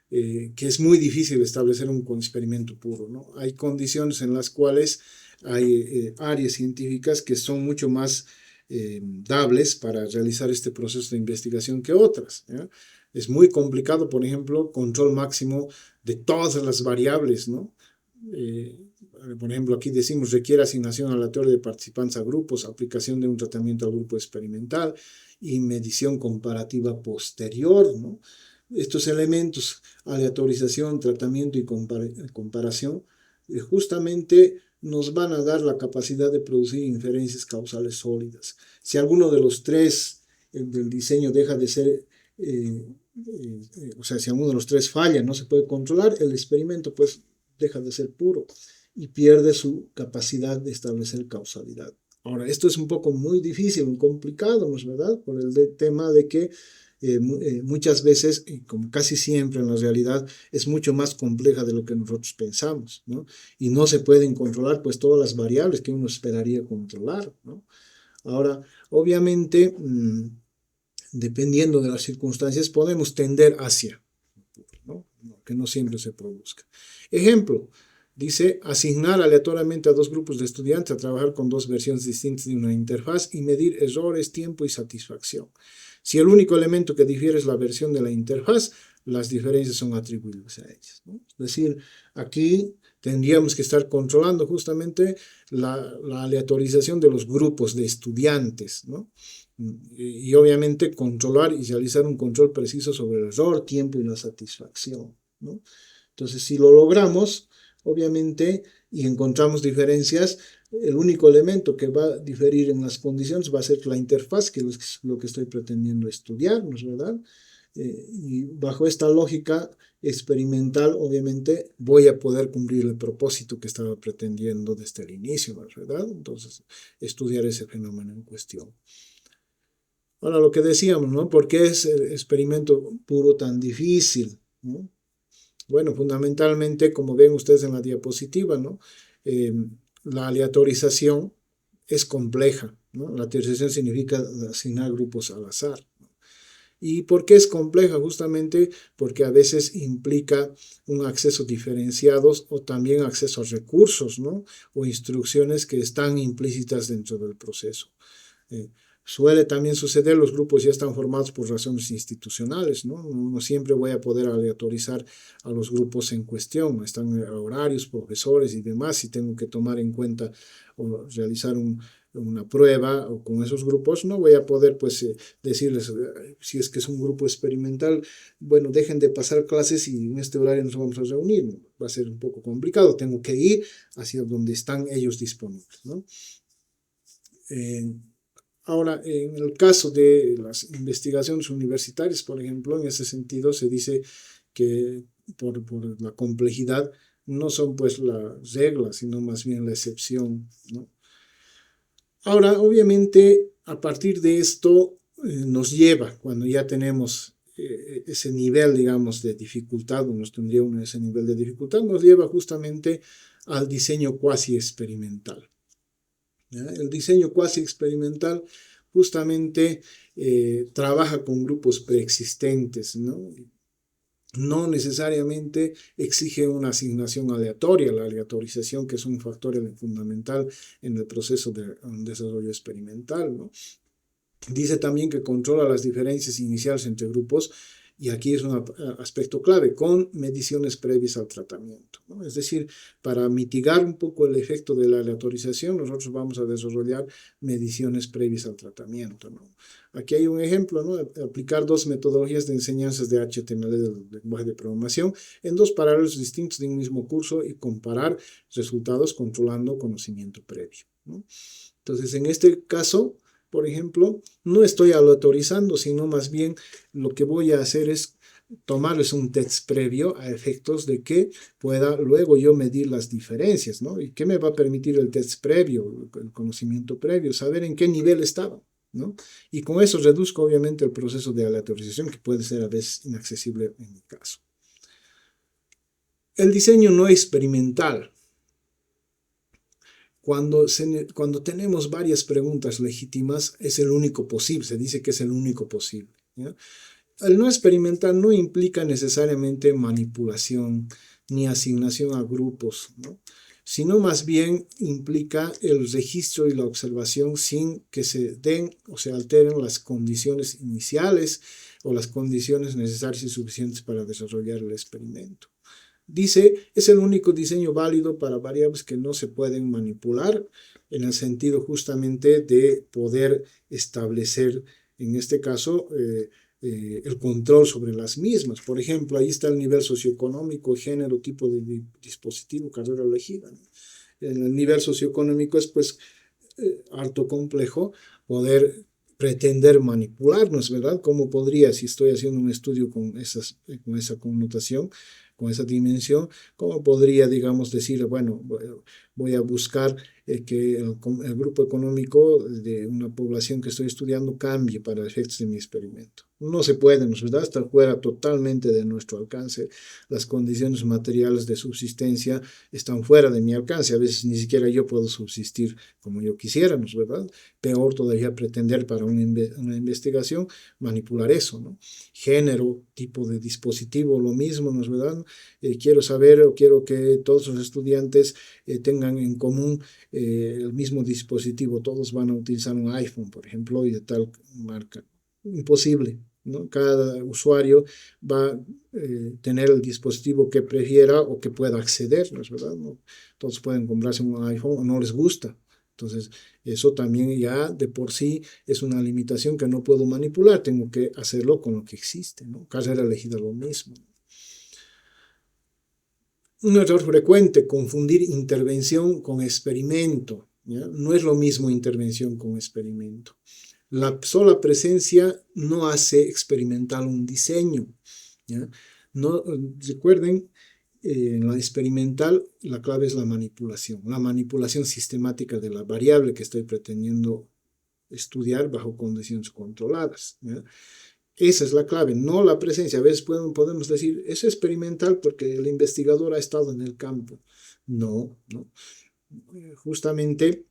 S1: que es muy difícil establecer un experimento puro, ¿no? Hay condiciones en las cuales hay áreas científicas que son mucho más dables para realizar este proceso de investigación que otras, ¿ya? Es muy complicado, por ejemplo, control máximo de todas las variables, ¿no? Por ejemplo, aquí decimos requiere asignación aleatoria de participantes a grupos, aplicación de un tratamiento al grupo experimental y medición comparativa posterior, ¿no? Estos elementos, aleatorización, tratamiento y comparación, justamente nos van a dar la capacidad de producir inferencias causales sólidas. Si alguno de los tres del diseño deja de ser, o sea, si alguno de los tres falla, no se puede controlar, el experimento pues deja de ser puro y pierde su capacidad de establecer causalidad. Ahora, esto es un poco muy difícil, muy complicado, ¿no es verdad? Por el tema de que muchas veces, como casi siempre en la realidad, es mucho más compleja de lo que nosotros pensamos, ¿no? Y no se pueden controlar pues todas las variables que uno esperaría controlar, ¿no? Ahora, obviamente, dependiendo de las circunstancias, podemos tender hacia, ¿no? Que no siempre se produzca. Ejemplo, dice asignar aleatoriamente a dos grupos de estudiantes a trabajar con dos versiones distintas de una interfaz y medir errores, tiempo y satisfacción. Si el único elemento que difiere es la versión de la interfaz, las diferencias son atribuibles a ellas, ¿no? Es decir, aquí tendríamos que estar controlando justamente la aleatorización de los grupos de estudiantes, ¿no? Y obviamente controlar y realizar un control preciso sobre el error, tiempo y la satisfacción, ¿no? Entonces, si lo logramos, obviamente, y encontramos diferencias, el único elemento que va a diferir en las condiciones va a ser la interfaz, que es lo que estoy pretendiendo estudiar, ¿no es verdad? Y bajo esta lógica experimental, obviamente, voy a poder cumplir el propósito que estaba pretendiendo desde el inicio, ¿no es verdad? Entonces, estudiar ese fenómeno en cuestión. Ahora, lo que decíamos, ¿no? ¿Por qué es el experimento puro tan difícil, ¿no? Bueno, fundamentalmente, como ven ustedes en la diapositiva, ¿no? La aleatorización es compleja, ¿no? La aleatorización significa asignar grupos al azar, ¿no? ¿Y por qué es compleja? Justamente porque a veces implica un acceso diferenciado o también acceso a recursos, ¿no? O instrucciones que están implícitas dentro del proceso. Suele también suceder, los grupos ya están formados por razones institucionales, ¿no? No siempre voy a poder aleatorizar a los grupos en cuestión, están horarios, profesores y demás, y tengo que tomar en cuenta o realizar una prueba o con esos grupos, no voy a poder pues decirles, si es que es un grupo experimental, bueno, dejen de pasar clases y en este horario nos vamos a reunir, va a ser un poco complicado, tengo que ir hacia donde están ellos disponibles, ¿no? Ahora, en el caso de las investigaciones universitarias, por ejemplo, en ese sentido se dice que por la complejidad no son pues las reglas, sino más bien la excepción, ¿no? Ahora, obviamente, a partir de esto nos lleva, cuando ya tenemos ese nivel, digamos, de dificultad, o nos tendría uno ese nivel de dificultad, nos lleva justamente al diseño cuasi experimental. ¿Ya? El diseño cuasi experimental justamente trabaja con grupos preexistentes, ¿no? No necesariamente exige una asignación aleatoria, la aleatorización, que es un factor fundamental en el proceso de desarrollo experimental, ¿no? Dice también que controla las diferencias iniciales entre grupos, y aquí es un aspecto clave, con mediciones previas al tratamiento, ¿no? Es decir, para mitigar un poco el efecto de la aleatorización, nosotros vamos a desarrollar mediciones previas al tratamiento, ¿no? Aquí hay un ejemplo, ¿no? Aplicar dos metodologías de enseñanzas de HTML del lenguaje de programación en dos paralelos distintos de un mismo curso y comparar resultados controlando conocimiento previo, ¿no? Entonces, en este caso, por ejemplo, no estoy aleatorizando, sino más bien lo que voy a hacer es tomarles un test previo a efectos de que pueda luego yo medir las diferencias, ¿no? ¿Y qué me va a permitir el test previo, el conocimiento previo? Saber en qué nivel estaba, ¿no? Y con eso reduzco obviamente el proceso de aleatorización que puede ser a veces inaccesible en mi caso. El diseño no experimental. Cuando tenemos varias preguntas legítimas, es el único posible, se dice que es el único posible, ¿ya? El no experimental no implica necesariamente manipulación ni asignación a grupos, ¿no? Sino más bien implica el registro y la observación sin que se den o se alteren las condiciones iniciales o las condiciones necesarias y suficientes para desarrollar el experimento. Dice, es el único diseño válido para variables que no se pueden manipular, en el sentido justamente de poder establecer, en este caso, el control sobre las mismas. Por ejemplo, ahí está el nivel socioeconómico, género, tipo de dispositivo, carrera elegida, ¿no? En el nivel socioeconómico es pues harto complejo poder pretender manipularnos, ¿verdad? ¿Cómo podría, si estoy haciendo un estudio con esa connotación, con esa dimensión, cómo podría, digamos, decir, bueno, voy a buscar que el grupo económico de una población que estoy estudiando cambie para efectos de mi experimento? No se puede, ¿no es verdad? Está fuera totalmente de nuestro alcance. Las condiciones materiales de subsistencia están fuera de mi alcance. A veces ni siquiera yo puedo subsistir como yo quisiera, ¿no es verdad? Peor todavía pretender para una investigación manipular eso, ¿no? Género, tipo de dispositivo, lo mismo, ¿no es verdad? Quiero saber o quiero que todos los estudiantes tengan en común el mismo dispositivo. Todos van a utilizar un iPhone, por ejemplo, y de tal marca. Imposible, ¿no? Cada usuario va a tener el dispositivo que prefiera o que pueda acceder, ¿no es verdad? No, todos pueden comprarse un iPhone o no les gusta. Entonces, eso también ya de por sí es una limitación que no puedo manipular, tengo que hacerlo con lo que existe, ¿no? Carrera elegida lo mismo. Un error frecuente, confundir intervención con experimento, ¿ya? No es lo mismo intervención con experimento. La sola presencia no hace experimental un diseño, ¿ya? No, recuerden, en la experimental la clave es la manipulación sistemática de la variable que estoy pretendiendo estudiar bajo condiciones controladas, ¿ya? Esa es la clave, no la presencia. A veces podemos decir, es experimental porque el investigador ha estado en el campo. No, no. Justamente,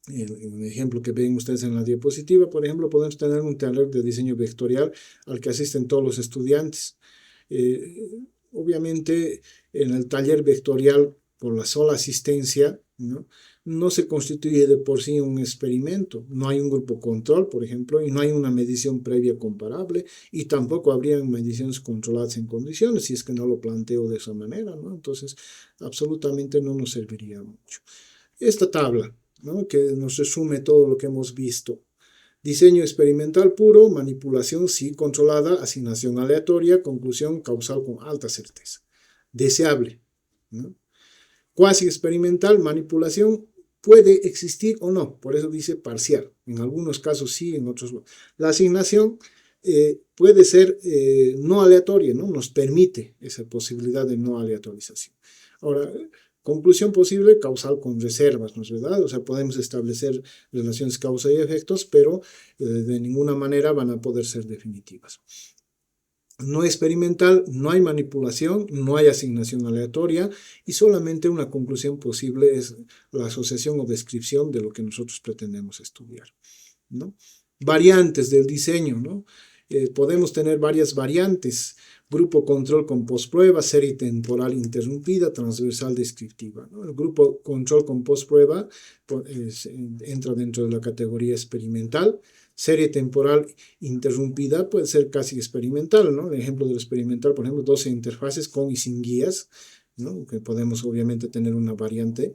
S1: un ejemplo que ven ustedes en la diapositiva, por ejemplo, podemos tener un taller de diseño vectorial al que asisten todos los estudiantes. Obviamente, en el taller vectorial, por la sola asistencia, no se constituye de por sí un experimento. No hay un grupo control, por ejemplo, y no hay una medición previa comparable, y tampoco habrían mediciones controladas en condiciones, si es que no lo planteo de esa manera, ¿no? Entonces, absolutamente no nos serviría mucho. Esta tabla, ¿no?, que nos resume todo lo que hemos visto. Diseño experimental puro, manipulación sí controlada, asignación aleatoria, conclusión causal con alta certeza. Deseable, ¿no? Cuasi experimental, manipulación puede existir o no, por eso dice parcial. En algunos casos sí, en otros no. La asignación puede ser no aleatoria, ¿no? Nos permite esa posibilidad de no aleatorización. Ahora, conclusión posible, causal con reservas, ¿no es verdad? O sea, podemos establecer relaciones causa y efectos, pero de ninguna manera van a poder ser definitivas. No experimental, no hay manipulación, no hay asignación aleatoria y solamente una conclusión posible es la asociación o descripción de lo que nosotros pretendemos estudiar, ¿no? Variantes del diseño, ¿no? Podemos tener varias variantes: grupo control con postprueba, serie temporal interrumpida, transversal descriptiva, ¿no? El grupo control con postprueba entra dentro de la categoría experimental. Serie temporal interrumpida puede ser casi experimental, ¿no? El ejemplo del experimental, por ejemplo, 12 interfaces con y sin guías, ¿no? Que podemos obviamente tener una variante.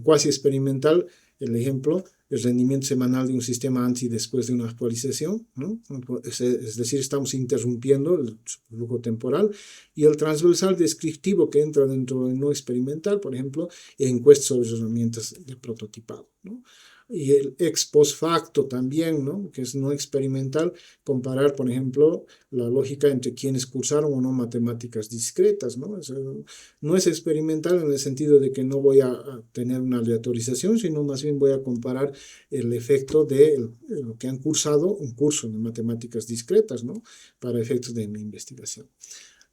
S1: Cuasi experimental, el ejemplo, el rendimiento semanal de un sistema ANSI después de una actualización, ¿no? Es decir, estamos interrumpiendo el flujo temporal, y el transversal descriptivo que entra dentro del no experimental, por ejemplo, encuestas sobre herramientas de prototipado, ¿no? Y el ex post facto también, ¿no? Que es no experimental, comparar, por ejemplo, la lógica entre quienes cursaron o no matemáticas discretas, ¿no? Eso no es experimental en el sentido de que no voy a tener una aleatorización, sino más bien voy a comparar el efecto de lo que han cursado un curso de matemáticas discretas, ¿no? Para efectos de mi investigación.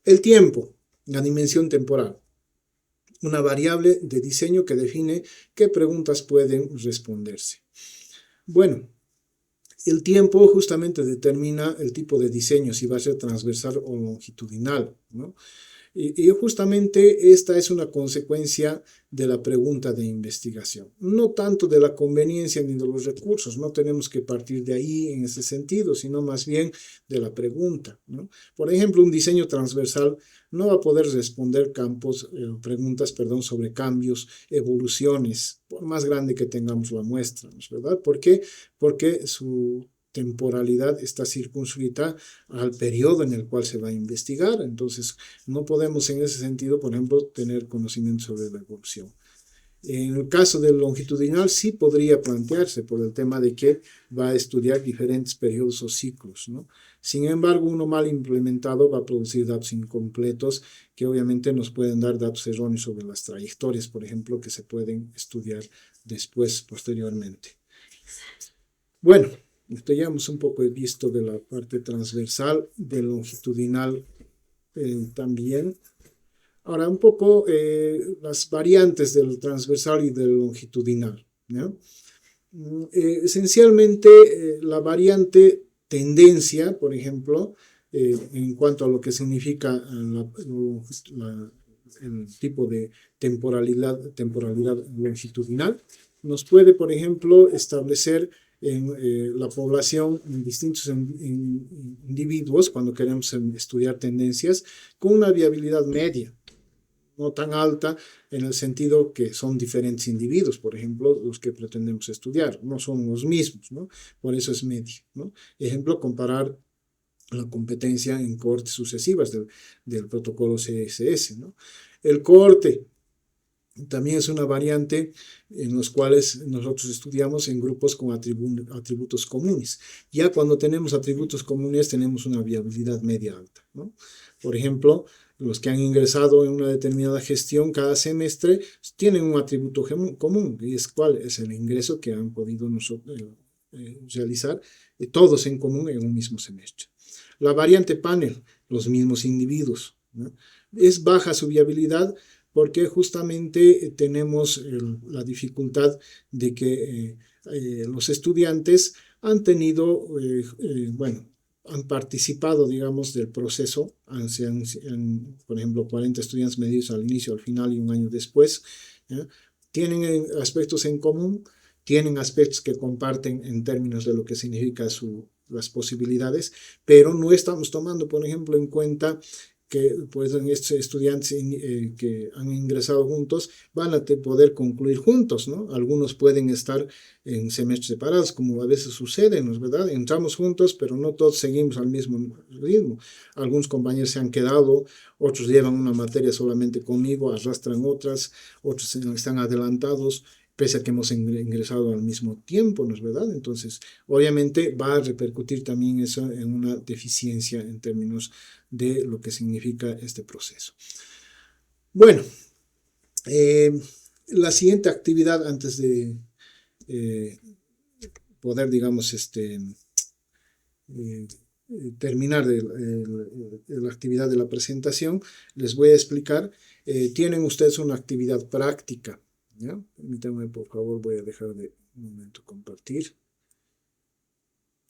S1: El tiempo, la dimensión temporal. Una variable de diseño que define qué preguntas pueden responderse. Bueno, el tiempo justamente determina el tipo de diseño, si va a ser transversal o longitudinal, ¿no? Y justamente esta es una consecuencia de la pregunta de investigación, no tanto de la conveniencia ni de los recursos, no tenemos que partir de ahí en ese sentido, sino más bien de la pregunta, ¿no? Por ejemplo, un diseño transversal no va a poder responder preguntas sobre cambios, evoluciones, por más grande que tengamos la muestra, ¿no es verdad? ¿Por qué? Porque su temporalidad está circunscrita al periodo en el cual se va a investigar, entonces no podemos en ese sentido, por ejemplo, tener conocimiento sobre la evolución. En el caso del longitudinal sí podría plantearse por el tema de que va a estudiar diferentes periodos o ciclos, ¿no? Sin embargo, uno mal implementado va a producir datos incompletos que obviamente nos pueden dar datos erróneos sobre las trayectorias, por ejemplo, que se pueden estudiar después, posteriormente. Bueno, esto ya hemos un poco visto de la parte transversal, del longitudinal también. Ahora, un poco las variantes del transversal y del longitudinal, ¿no? Esencialmente, la variante tendencia, por ejemplo, en cuanto a lo que significa el tipo de temporalidad longitudinal, nos puede, por ejemplo, establecer en la población en distintos individuos, cuando queremos estudiar tendencias, con una viabilidad media, no tan alta en el sentido que son diferentes individuos, por ejemplo, los que pretendemos estudiar, no son los mismos, ¿no? Por eso es media, ¿no? Ejemplo, comparar la competencia en cohortes sucesivas del protocolo CSS, ¿no? El cohorte también es una variante en los cuales nosotros estudiamos en grupos con atributos comunes. Ya cuando tenemos atributos comunes tenemos una viabilidad media alta, ¿no? Por ejemplo, los que han ingresado en una determinada gestión cada semestre tienen un atributo común, y es cuál es el ingreso que han podido realizar todos en común en un mismo semestre. La variante panel, los mismos individuos, ¿no? Es baja su viabilidad porque justamente tenemos la dificultad de que los estudiantes han tenido, han participado, digamos, del proceso, por ejemplo, 40 estudiantes medidos al inicio, al final y un año después, ¿ya? Tienen aspectos en común, tienen aspectos que comparten en términos de lo que significa las posibilidades, pero no estamos tomando, por ejemplo, en cuenta que pues, estos estudiantes que han ingresado juntos van a poder concluir juntos, ¿no? Algunos pueden estar en semestres separados, como a veces sucede, ¿no es verdad? Entramos juntos, pero no todos seguimos al mismo ritmo. Algunos compañeros se han quedado, otros llevan una materia solamente conmigo, arrastran otros están adelantados, pese a que hemos ingresado al mismo tiempo, ¿no es verdad? Entonces, obviamente va a repercutir también eso en una deficiencia en términos de lo que significa este proceso. Bueno, la siguiente actividad antes de poder, digamos, terminar la actividad de la presentación, les voy a explicar. Tienen ustedes una actividad práctica, ¿ya? Permítanme, por favor, voy a dejar de un momento compartir.